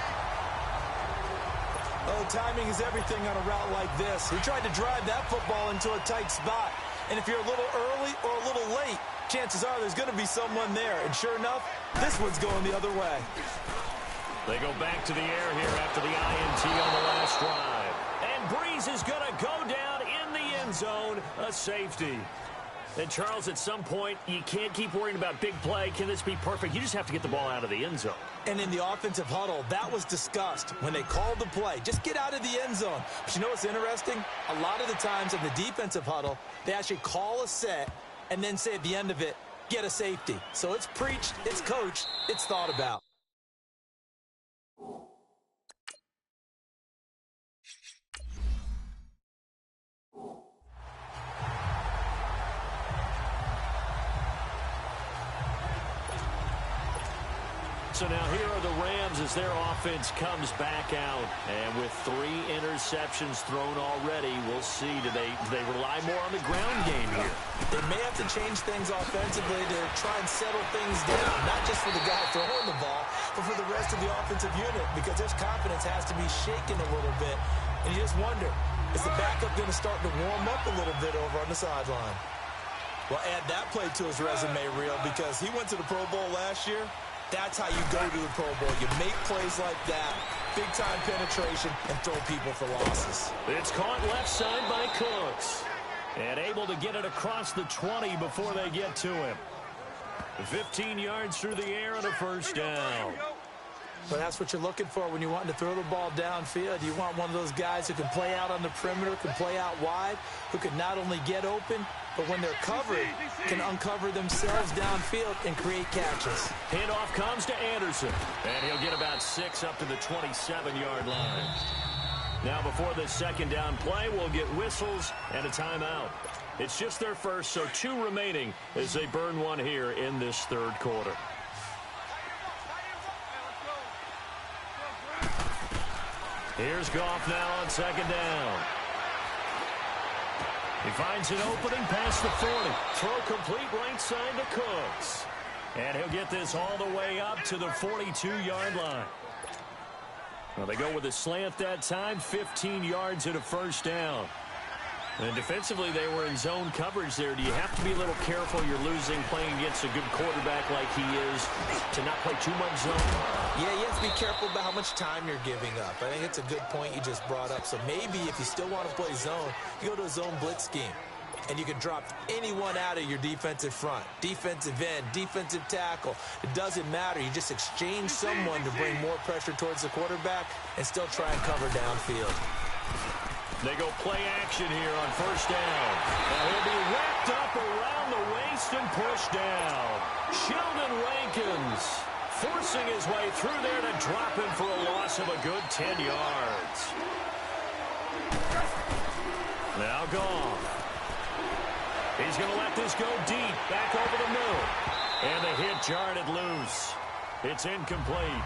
Oh, timing is everything on a route like this. He tried to drive that football into a tight spot. And if you're a little early or a little late, chances are there's going to be someone there. And sure enough, this one's going the other way. They go back to the air here after the INT on the last drive. And Breeze is going to go down in the end zone, a safety. And, Charles, at some point, you can't keep worrying about big play. Can this be perfect? You just have to get the ball out of the end zone. And in the offensive huddle, that was discussed when they called the play. Just get out of the end zone. But you know what's interesting? A lot of the times in the defensive huddle, they actually call a set and then say at the end of it, get a safety. So it's preached, it's coached, it's thought about. So now here are the Rams as their offense comes back out. And with 3 interceptions thrown already, we'll see. Do they rely more on the ground game here? They may have to change things offensively to try and settle things down, not just for the guy throwing the ball, but for the rest of the offensive unit, because their confidence has to be shaken a little bit. And you just wonder, is the backup going to start to warm up a little bit over on the sideline? Well, add that play to his resume reel, because he went to the Pro Bowl last year. That's how you go to the Pro Bowl. You make plays like that, big-time penetration, and throw people for losses. It's caught left side by Cooks. And able to get it across the 20 before they get to him. 15 yards through the air and a first down. But that's what you're looking for when you want to throw the ball downfield. You want one of those guys who can play out on the perimeter, can play out wide, who can not only get open, but when they're covered, can uncover themselves downfield and create catches. Handoff comes to Anderson. And he'll get about 6 up to the 27-yard line. Now before this second down play, we'll get whistles and a timeout. It's just their first, so 2 remaining as they burn one here in this third quarter. Here's Goff now on second down. He finds an opening past the 40. Throw complete right side to Cooks. And he'll get this all the way up to the 42-yard line. Well, they go with a slant that time, 15 yards and a first down. And defensively, they were in zone coverage there. Do you have to be a little careful? You're losing playing against a good quarterback like he is to not play too much zone? Yeah, you have to be careful about how much time you're giving up. I think it's a good point you just brought up. So maybe if you still want to play zone, you go to a zone blitz scheme. And you can drop anyone out of your defensive front. Defensive end, defensive tackle. It doesn't matter. You just exchange someone to bring more pressure towards the quarterback and still try and cover downfield. They go play action here on first down. And he'll be wrapped up around the waist and pushed down. Sheldon Rankins forcing his way through there to drop him for a loss of a good 10 yards. Now Goff. He's going to let this go deep, back over the middle. And the hit jarred it loose. It's incomplete.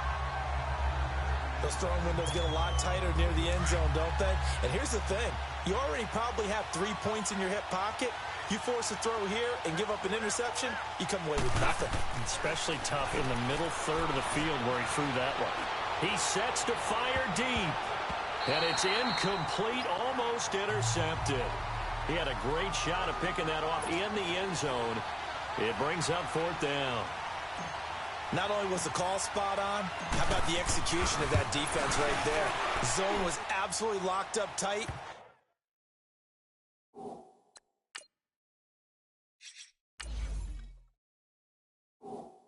Those throwing windows get a lot tighter near the end zone, don't they? And here's the thing. You already probably have 3 points in your hip pocket. You force a throw here and give up an interception, you come away with nothing. Especially tough in the middle third of the field where he threw that one. He sets to fire deep. And it's incomplete, almost intercepted. He had a great shot of picking that off in the end zone. It brings up 4th down. Not only was the call spot on, how about the execution of that defense right there? Zone was absolutely locked up tight.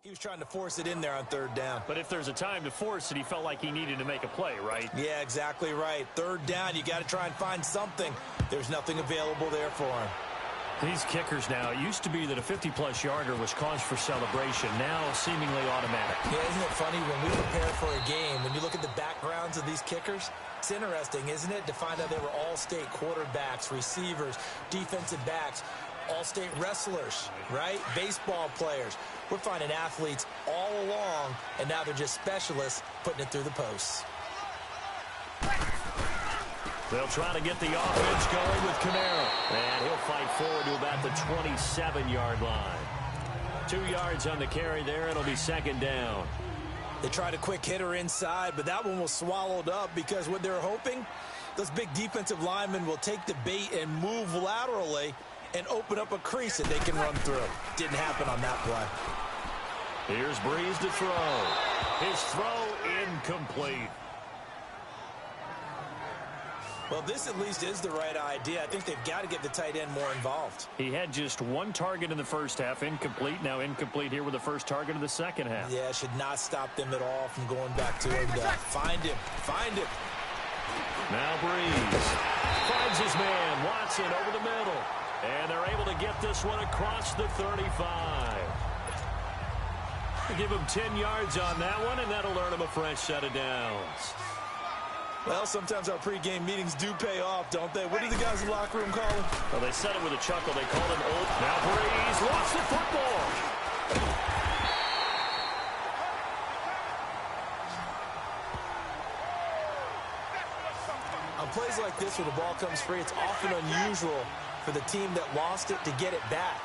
He was trying to force it in there on 3rd down. But if there's a time to force it, he felt like he needed to make a play, right? Yeah, exactly right. 3rd down, you got to try and find something. There's nothing available there for him. These kickers now, it used to be that a 50-plus yarder was cause for celebration. Now, seemingly automatic. Yeah, isn't it funny when we prepare for a game, when you look at the backgrounds of these kickers, it's interesting, isn't it, to find out they were all-state quarterbacks, receivers, defensive backs, all-state wrestlers, right? Baseball players. We're finding athletes all along, and now they're just specialists putting it through the posts. They'll try to get the offense going with Kamara. And he'll fight forward to about the 27-yard line. 2 yards on the carry there. It'll be 2nd down. They tried a quick hitter inside, but that one was swallowed up because what they're hoping, those big defensive linemen will take the bait and move laterally and open up a crease that they can run through. Didn't happen on that play. Here's Breeze to throw. His throw incomplete. Well, this at least is the right idea. I think they've got to get the tight end more involved. He had just 1 target in the first half, incomplete. Now incomplete here with the first target of the second half. Yeah, should not stop them at all from going back to him. Find him. Now Breeze finds his man, Watson, over the middle. And they're able to get this one across the 35. Give him 10 yards on that one, and that'll earn him a fresh set of downs. Well, sometimes our pregame meetings do pay off, don't they? What do the guys in the locker room call him? Well, they said it with a chuckle. They called him old. Now Breeze lost the football. On plays like this where the ball comes free, it's often unusual for the team that lost it to get it back.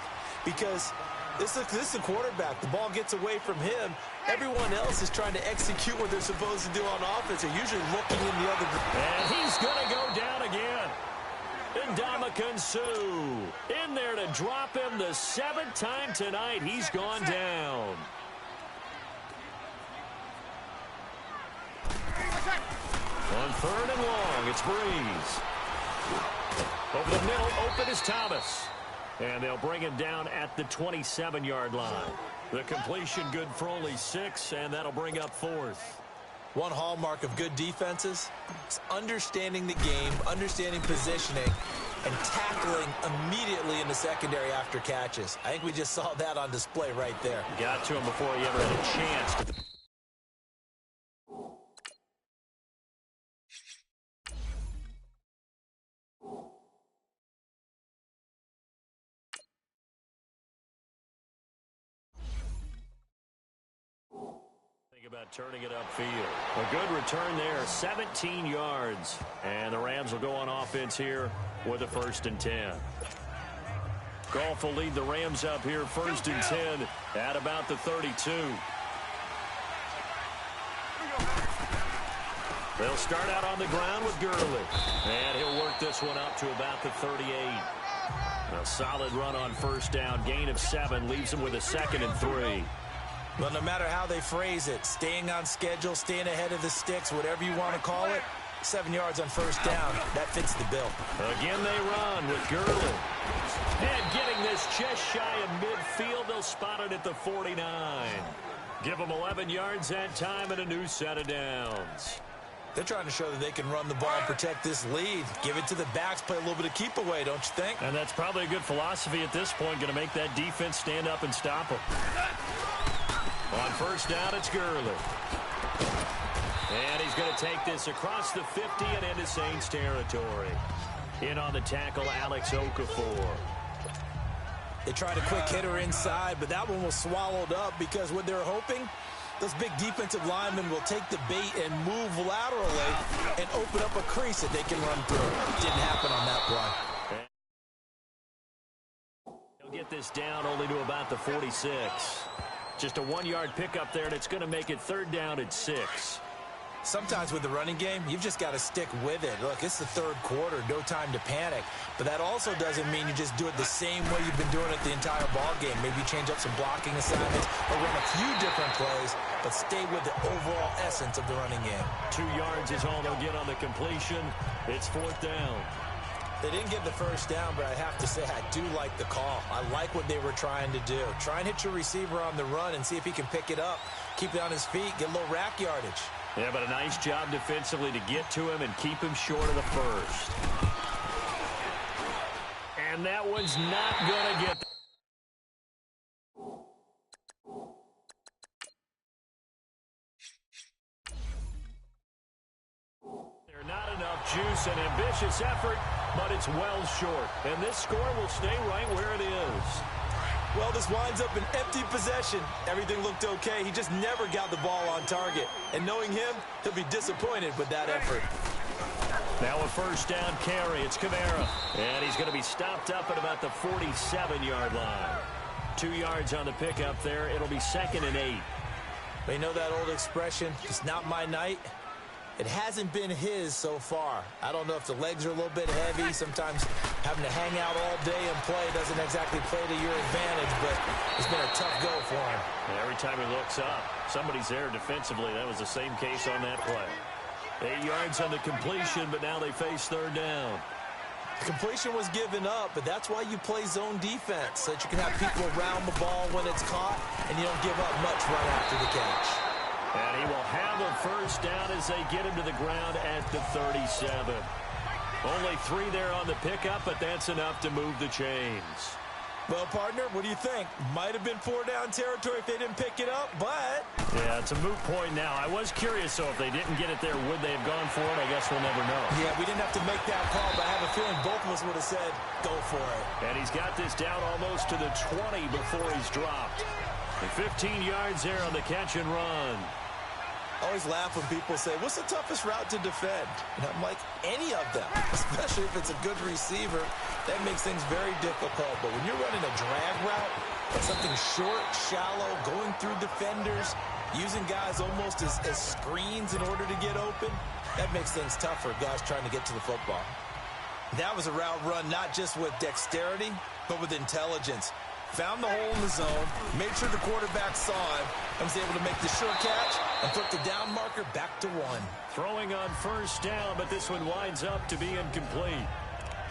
Because this is a quarterback. The ball gets away from him. Everyone else is trying to execute what they're supposed to do on offense. They're usually looking in the other direction. And he's going to go down again. Ndamukong Suh in there to drop him the 7th time tonight. He's gone down. On 3rd and long, it's Breeze. Over the middle, open is Thomas. And they'll bring him down at the 27-yard line. The completion good for only 6, and that'll bring up 4th. One hallmark of good defenses is understanding the game, understanding positioning, and tackling immediately in the secondary after catches. I think we just saw that on display right there. Got to him before he ever had a chance to. About turning it upfield. A good return there, 17 yards. And the Rams will go on offense here with a 1st and 10. Goff will lead the Rams up here 1st and 10 at about the 32. They'll start out on the ground with Gurley. And he'll work this one up to about the 38. A solid run on 1st down. Gain of 7 leaves him with a 2nd and 3. Well, no matter how they phrase it, staying on schedule, staying ahead of the sticks, whatever you want to call it, 7 yards on 1st down, that fits the bill. Again they run with Gurley. And getting this just shy of midfield, they'll spot it at the 49. Give them 11 yards that time and a new set of downs. They're trying to show that they can run the ball and protect this lead. Give it to the backs, play a little bit of keep away, don't you think? And that's probably a good philosophy at this point, going to make that defense stand up and stop them. On 1st down, it's Gurley. And he's going to take this across the 50 and into Saints territory. In on the tackle, Alex Okafor. They tried a quick hitter inside, but that one was swallowed up because what they're hoping, Those big defensive linemen will take the bait and move laterally and open up a crease that they can run through. Didn't happen on that play. He'll get this down only to about the 46. Just a 1-yard pickup there, and it's going to make it 3rd down at 6. Sometimes with the running game, you've just got to stick with it. Look, it's the 3rd quarter, no time to panic. But that also doesn't mean you just do it the same way you've been doing it the entire ball game. Maybe change up some blocking assignments or run a few different plays, but stay with the overall essence of the running game. 2 yards is all they'll get on the completion. It's 4th down. They didn't get the 1st down, but I have to say I do like the call. I like what they were trying to do. Try and hit your receiver on the run and see if he can pick it up, keep it on his feet, get a little rack yardage. Yeah, but a nice job defensively to get to him and keep him short of the 1st. And that one's not going to get... There's not enough juice and ambitious effort, but it's well short. And this score will stay right where it is. Well, this winds up an empty possession. Everything looked okay. He just never got the ball on target. And knowing him, he'll be disappointed with that effort. Now a 1st down carry. It's Kamara. And he's going to be stopped up at about the 47-yard line. 2 yards on the pickup there. It'll be 2nd and 8. But you know that old expression, it's not my night? It hasn't been his so far. I don't know if the legs are a little bit heavy. Sometimes having to hang out all day and play doesn't exactly play to your advantage, but it's been a tough go for him. And every time he looks up, somebody's there defensively. That was the same case on that play. 8 yards on the completion, but now they face 3rd down. The completion was given up, but that's why you play zone defense, so that you can have people around the ball when it's caught, and you don't give up much right after the catch. And he will have a 1st down as they get him to the ground at the 37. Only 3 there on the pickup, but that's enough to move the chains. Well, partner, what do you think? Might have been 4-down territory if they didn't pick it up, but... Yeah, it's a moot point now. I was curious, so if they didn't get it there, would they have gone for it? I guess we'll never know. Yeah, we didn't have to make that call, but I have a feeling both of us would have said, go for it. And he's got this down almost to the 20 before he's dropped. And 15 yards there on the catch and run. I always laugh when people say, what's the toughest route to defend? And I'm like, any of them, especially if it's a good receiver. That makes things very difficult. But when you're running a drag route, like something short, shallow, going through defenders, using guys almost as screens in order to get open, that makes things tough for guys trying to get to the football. That was a route run not just with dexterity, but with intelligence. Found the hole in the zone, made sure the quarterback saw him, and was able to make the short catch and put the down marker back to 1. Throwing on 1st down, but this one winds up to be incomplete.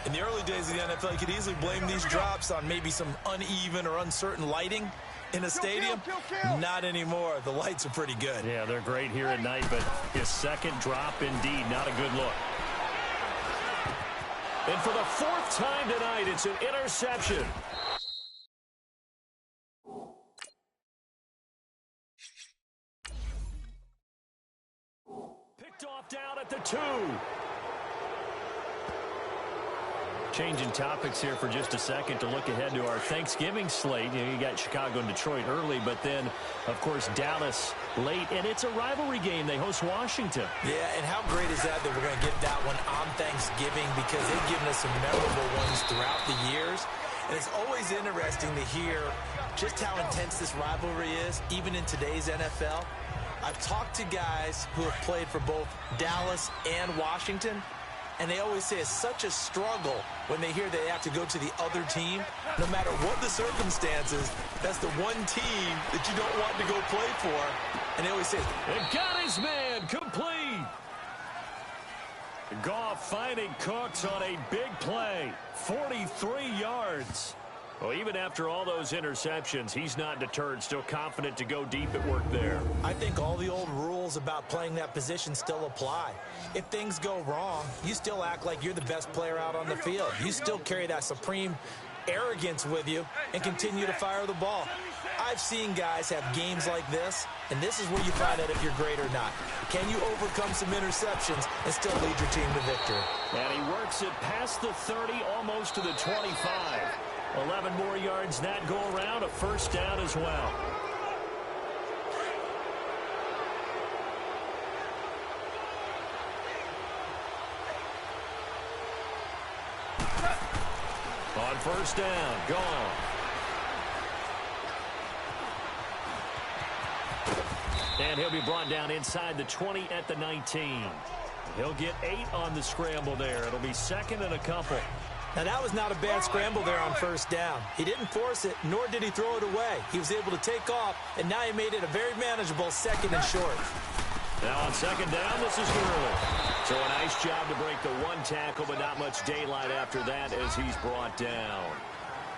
In the early days of the NFL, you could easily blame these drops on maybe some uneven or uncertain lighting in a stadium. Not anymore. The lights are pretty good. Yeah, they're great here at night, but his 2nd drop, indeed, not a good look. And for the 4th time tonight, it's an interception. Off down at the 2. Changing topics here for just a second to look ahead to our Thanksgiving slate. You got Chicago and Detroit early, but then, of course, Dallas late. And it's a rivalry game. They host Washington. Yeah, and how great is that we're going to get that one on Thanksgiving, because they've given us some memorable ones throughout the years. And it's always interesting to hear just how intense this rivalry is, even in today's NFL. I've talked to guys who have played for both Dallas and Washington, and they always say it's such a struggle when they hear they have to go to the other team. No matter what the circumstances, that's the one team that you don't want to go play for. And they always say, and got his man complete. Goff finding Cooks on a big play, 43 yards. Well, even after all those interceptions, he's not deterred, still confident to go deep at work there. I think all the old rules about playing that position still apply. If things go wrong, you still act like you're the best player out on the field. You still carry that supreme arrogance with you and continue to fire the ball. I've seen guys have games like this, and this is where you find out if you're great or not. Can you overcome some interceptions and still lead your team to victory? And he works it past the 30, almost to the 25. 11 more yards that go around, a 1st down as well. On first down, gone. And he'll be brought down inside the 20 at the 19. He'll get 8 on the scramble there. It'll be second and a couple. Now, that was not a bad scramble there on first down. He didn't force it, nor did he throw it away. He was able to take off, and now he made it a very manageable second and short. Now on second down, this is Gurley. So a nice job to break the one tackle, but not much daylight after that as he's brought down.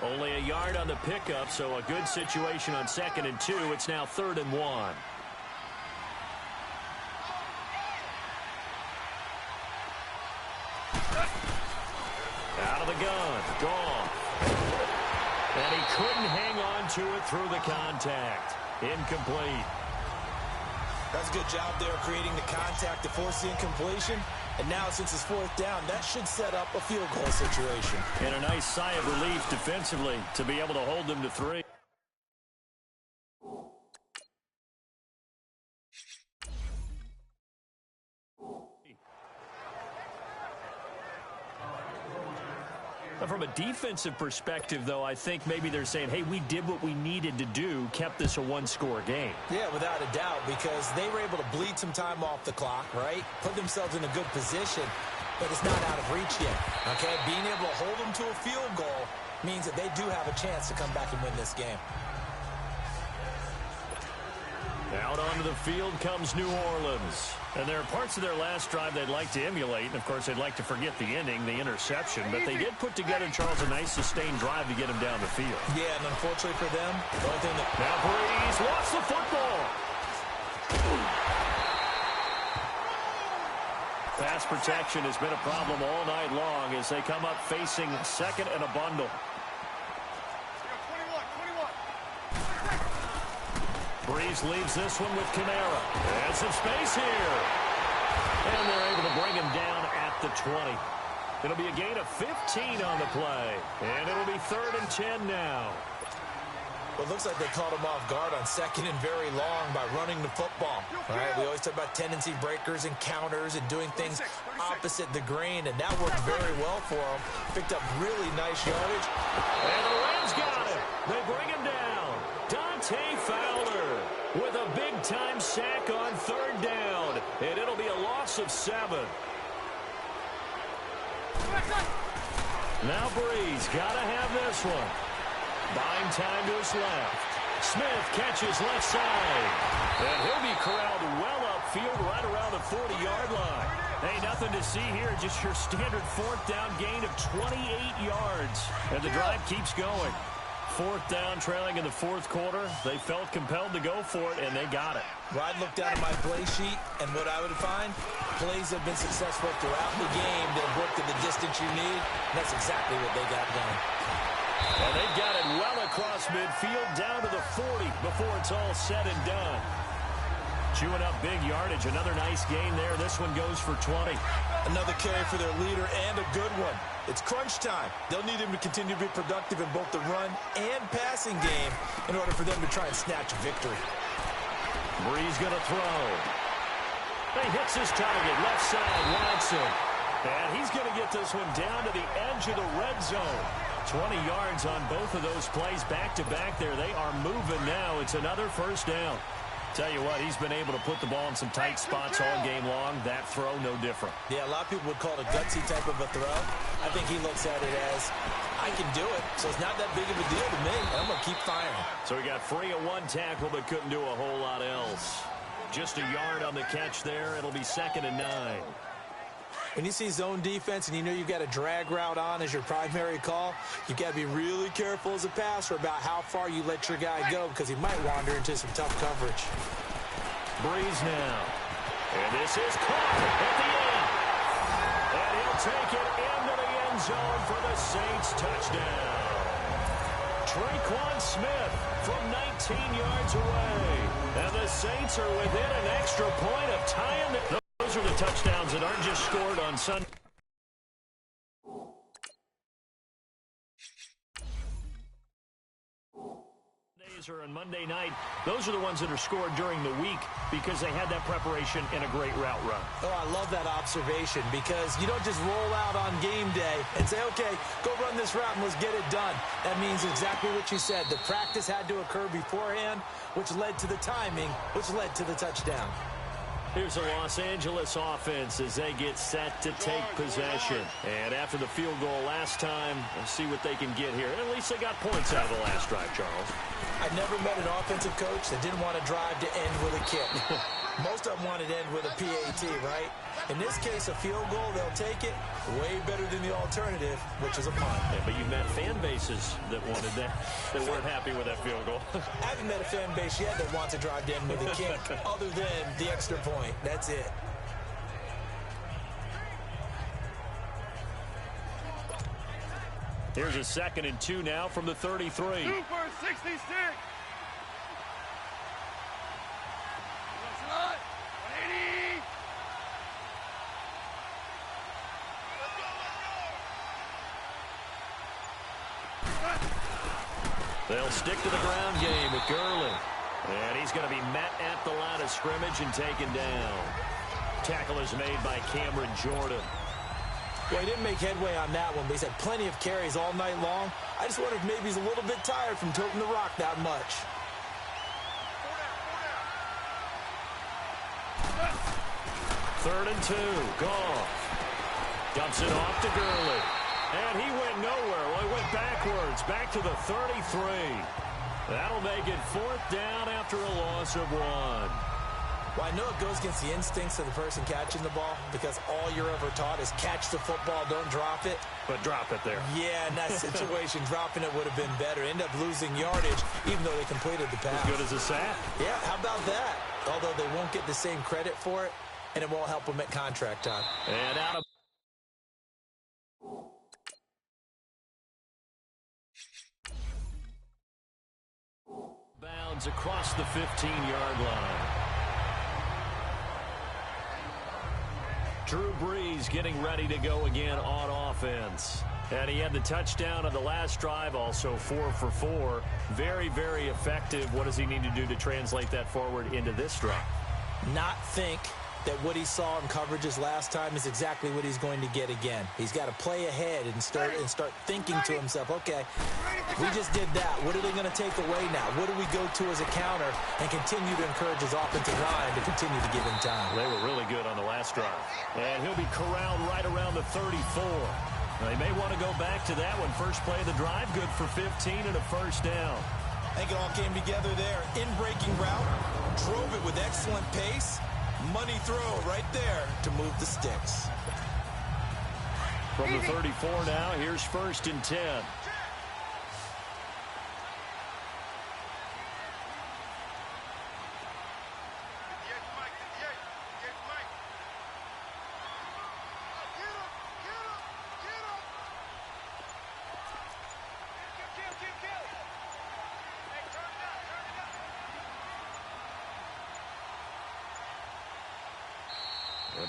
Only a yard on the pickup, so a good situation on second and 2. It's now 3rd and 1. Out of the gun, gone. And he couldn't hang on to it through the contact. Incomplete. That's a good job there creating the contact to force the incompletion. And now, since it's 4th down, that should set up a field goal situation. And a nice sigh of relief defensively to be able to hold them to 3. From a defensive perspective, though, I think maybe they're saying, hey, we did what we needed to do, kept this a one-score game. Yeah, without a doubt, because they were able to bleed some time off the clock, right? Put themselves in a good position, but it's not out of reach yet, okay? Being able to hold them to a field goal means that they do have a chance to come back and win this game. Out onto the field comes New Orleans. And there are parts of their last drive they'd like to emulate. And, of course, they'd like to forget the ending, the interception. But they did put together, Charles, a nice sustained drive to get him down the field. Yeah, and unfortunately for them, the only thing that... Now Breeze lost the football. Pass protection has been a problem all night long as they come up facing second and a bundle. Breeze leaves this one with Kamara. And some space here. And they're able to bring him down at the 20. It'll be a gain of 15 on the play. And it'll be 3rd and 10 now. Well, it looks like they caught him off guard on second and very long by running the football. All right, we always talk about tendency breakers and counters and doing things opposite the grain, and that worked very well for him. Picked up really nice yardage. And the Rams got it. They bring him down. Dante Fowler with a big-time sack on 3rd down. And it'll be a loss of 7. Now Breeze got to have this one. Buying time to his left. Smith catches left side. And he'll be corralled well upfield right around the 40-yard line. Hey, nothing to see here. Just your standard 4th down gain of 28 yards. And the drive keeps going. 4th down, trailing in the 4th quarter. They felt compelled to go for it, and they got it. Well, I'd look down at my play sheet, and what I would find, plays have been successful throughout the game that have worked at the distance you need, and that's exactly what they got done. And they've got it well across midfield, down to the 40 before it's all said and done. Chewing up big yardage. Another nice gain there. This one goes for 20. Another carry for their leader and a good one. It's crunch time. They'll need him to continue to be productive in both the run and passing game in order for them to try and snatch a victory. Breeze going to throw. He hits his target. Left side, Watson. And he's going to get this one down to the edge of the red zone. 20 yards on both of those plays back-to-back there. They are moving now. It's another 1st down. Tell you what, he's been able to put the ball in some tight spots all game long. That throw, no different. Yeah, a lot of people would call it a gutsy type of a throw. I think he looks at it as, I can do it, so it's not that big of a deal to me. I'm going to keep firing. So he got free of one tackle, but couldn't do a whole lot else. Just a yard on the catch there. It'll be 2nd and 9. When you see zone defense and you know you've got a drag route on as your primary call, you've got to be really careful as a passer about how far you let your guy go because he might wander into some tough coverage. Breeze now. And this is caught at the end. And he'll take it into the end zone for the Saints touchdown. Traquan Smith from 19 yards away. And the Saints are within an extra point of tying the... Those are the touchdowns that aren't just scored on Sunday. On Monday night, those are the ones that are scored during the week because they had that preparation and a great route run. Oh, I love that observation because you don't just roll out on game day and say, okay, go run this route and let's get it done. That means exactly what you said. The practice had to occur beforehand, which led to the timing, which led to the touchdown. Here's the Los Angeles offense as they get set to take possession. And after the field goal last time, let's see what they can get here. And at least they got points out of the last drive, Charles. I never met an offensive coach that didn't want to drive to end with a kick. Most of them wanted to end with a PAT, right? In this case, a field goal, they'll take it. Way better than the alternative, which is a punt. Yeah, but you've met fan bases that wanted that, that weren't happy with that field goal. I haven't met a fan base yet that wants to drive to end with a kick, other than the extra point. That's it. Here's a 2nd and 2 now from the 33. Super 66. They'll stick to the ground game with Gurley. And he's going to be met at the line of scrimmage and taken down. Tackle is made by Cameron Jordan. Well, he didn't make headway on that one, but he's had plenty of carries all night long. I just wonder if maybe he's a little bit tired from toting the rock that much. Third and 2. Goff dumps it off to Gurley. And he went nowhere. Well, he went backwards, back to the 33. That'll make it 4th down after a loss of 1. Well, I know it goes against the instincts of the person catching the ball because all you're ever taught is catch the football, don't drop it. But drop it there. Yeah, in that situation, dropping it would have been better. End up losing yardage, even though they completed the pass. As good as a sack. Yeah, how about that? Although they won't get the same credit for it, and it won't help them at contract time. And out of bounds across the 15-yard line. Drew Brees getting ready to go again on offense. And he had the touchdown on the last drive, also 4 for 4. Very, very effective. What does he need to do to translate that forward into this drive? Not think that what he saw in coverages last time is exactly what he's going to get again. He's got to play ahead and start thinking to himself, okay, we just did that. What are they going to take away now? What do we go to as a counter? And continue to encourage his offensive line to continue to give him time. They were really good on the last drive. And he'll be corralled right around the 34. They may want to go back to that one. First play of the drive, good for 15 and a first down. I think it all came together there. In-breaking route, drove it with excellent pace. Money throw right there to move the sticks. From the 34 now, here's 1st and 10.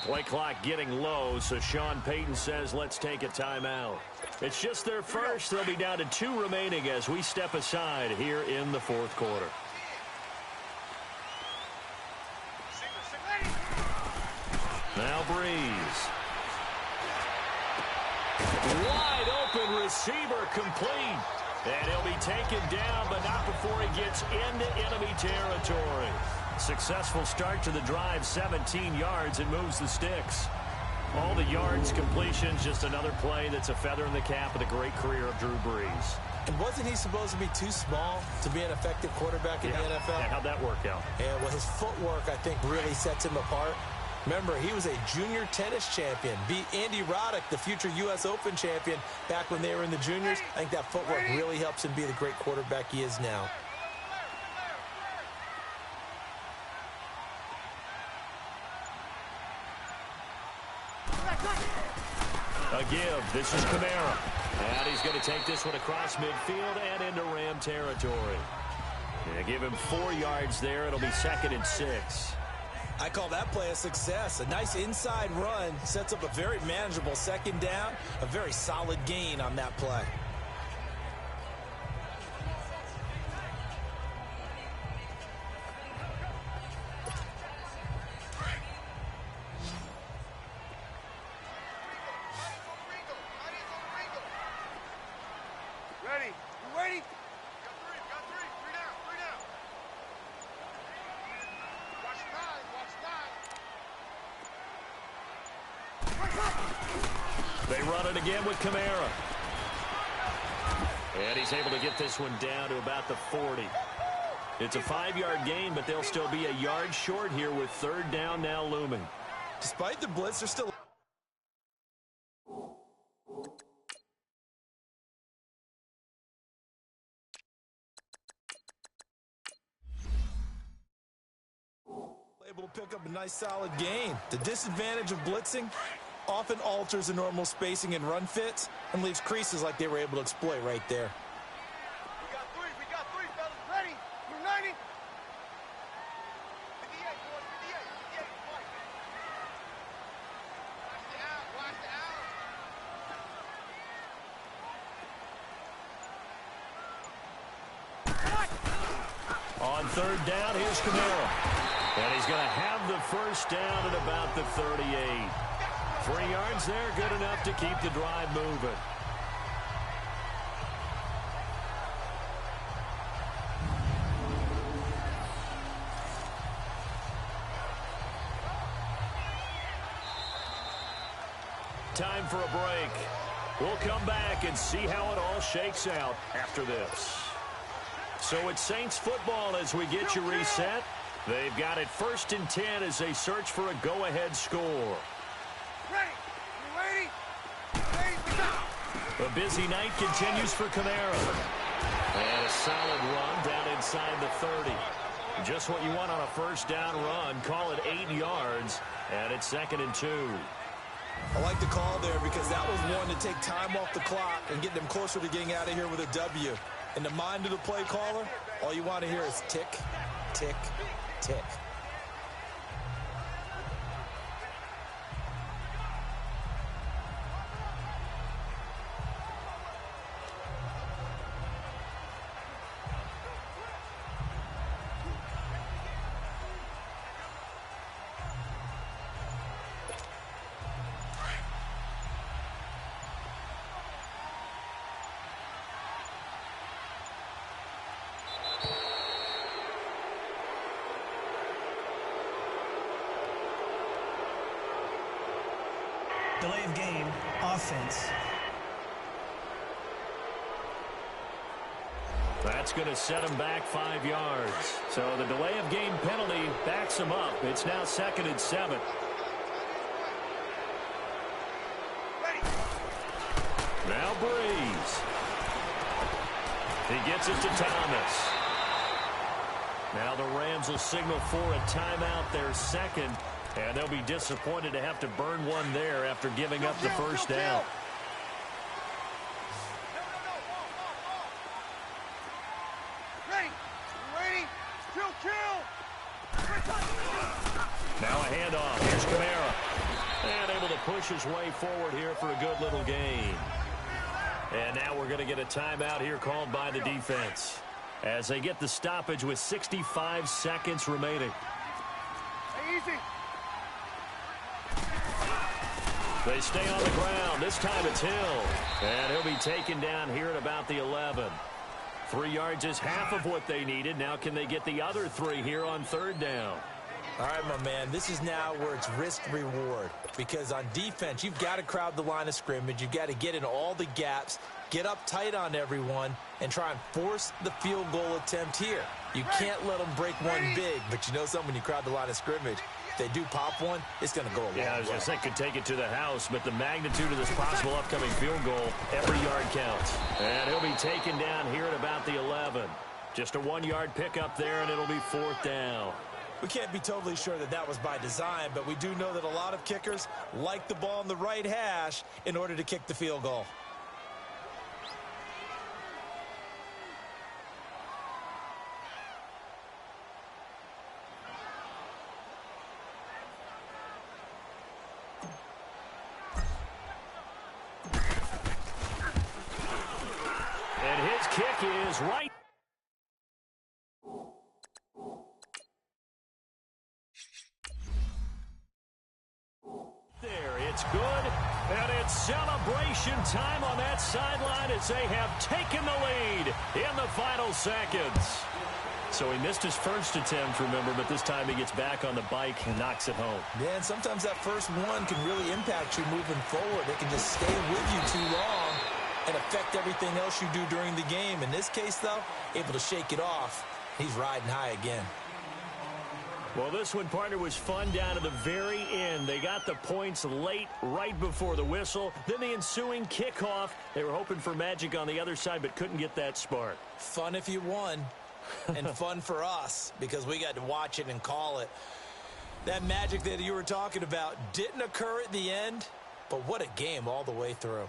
Play clock getting low, so Sean Payton says let's take a timeout. It's just their first. They'll be down to 2 remaining as we step aside here in the 4th quarter. Now Brees. Wide open receiver complete. And he'll be taken down, but not before he gets into enemy territory. Successful start to the drive, 17 yards, and moves the sticks. All the yards, completions, just another play that's a feather in the cap of the great career of Drew Brees. And wasn't he supposed to be too small to be an effective quarterback in the NFL? Yeah, how'd that work out? Yeah, well, his footwork, I think, really sets him apart. Remember, he was a junior tennis champion, beat Andy Roddick, the future U.S. Open champion, back when they were in the juniors. I think that footwork really helps him be the great quarterback he is now. A give. This is Kamara. And he's going to take this one across midfield and into Ram territory. Yeah, give him 4 yards there. It'll be 2nd and 6. I call that play a success. A nice inside run sets up a very manageable 2nd down. A very solid gain on that play. Ready? Got three. Three down. Watch nine. They run it again with Kamara. And he's able to get this one down to about the 40. It's a 5-yard gain, but they'll still be a yard short here with third down now looming. Despite the blitz, they're still able to pick up a nice solid gain. The disadvantage of blitzing often alters the normal spacing and run fits and leaves creases like they were able to exploit right there. We got three, fellas. Ready? You're 90. 58, boys. 58. Watch the out. On third down, here's Kamara. And he's going to have the first down at about the 38. 3 yards there, good enough to keep the drive moving. Time for a break. We'll come back and see how it all shakes out after this. So it's Saints football as we get you reset. They've got it 1st and 10 as they search for a go-ahead score. Ready? A busy night continues for Kamara. And a solid run down inside the 30. Just what you want on a first down run. Call it 8 yards, and it's 2nd and 2. I like the call there because that was one to take time off the clock and get them closer to getting out of here with a W. In the mind of the play caller, all you want to hear is tick, tick, tick. Delay of game, offense. That's going to set him back 5 yards. So the delay of game penalty backs him up. It's now 2nd and 7. Now Breeze. He gets it to Thomas. Now the Rams will signal for a timeout, their second. And they'll be disappointed to have to burn one there after giving up the first down. Ready? Kill. Now a handoff. Here's Kamara. And able to push his way forward here for a good little gain. And now we're going to get a timeout here called by the defense as they get the stoppage with 65 seconds remaining. Easy. They stay on the ground. This time it's Hill. And he'll be taken down here at about the 11. 3 yards is half of what they needed. Now can they get the other 3 here on third down? All right, my man, this is now where it's risk-reward. Because on defense, you've got to crowd the line of scrimmage. You've got to get in all the gaps, get up tight on everyone, and try and force the field goal attempt here. You can't let them break one big, but you know something, when you crowd the line of scrimmage, if they do pop one, it's going to go a long way. Yeah, I was going to say, could take it to the house, but the magnitude of this possible upcoming field goal, every yard counts. And he'll be taken down here at about the 11. Just a 1-yard pickup there, and it'll be 4th down. We can't be totally sure that that was by design, but we do know that a lot of kickers like the ball in the right hash in order to kick the field goal. And his kick is right. There, it's good. And it's celebration time on that sideline as they have taken the lead in the final seconds. So he missed his first attempt, remember, but this time he gets back on the bike and knocks it home. Yeah, and sometimes that first one can really impact you moving forward. They can just stay with you too long and affect everything else you do during the game. In this case, though, able to shake it off. He's riding high again. Well, this one, partner, was fun down to the very end. They got the points late, right before the whistle. Then the ensuing kickoff. They were hoping for magic on the other side, but couldn't get that spark. Fun if you won, and fun for us because we got to watch it and call it. That magic that you were talking about didn't occur at the end, but what a game all the way through.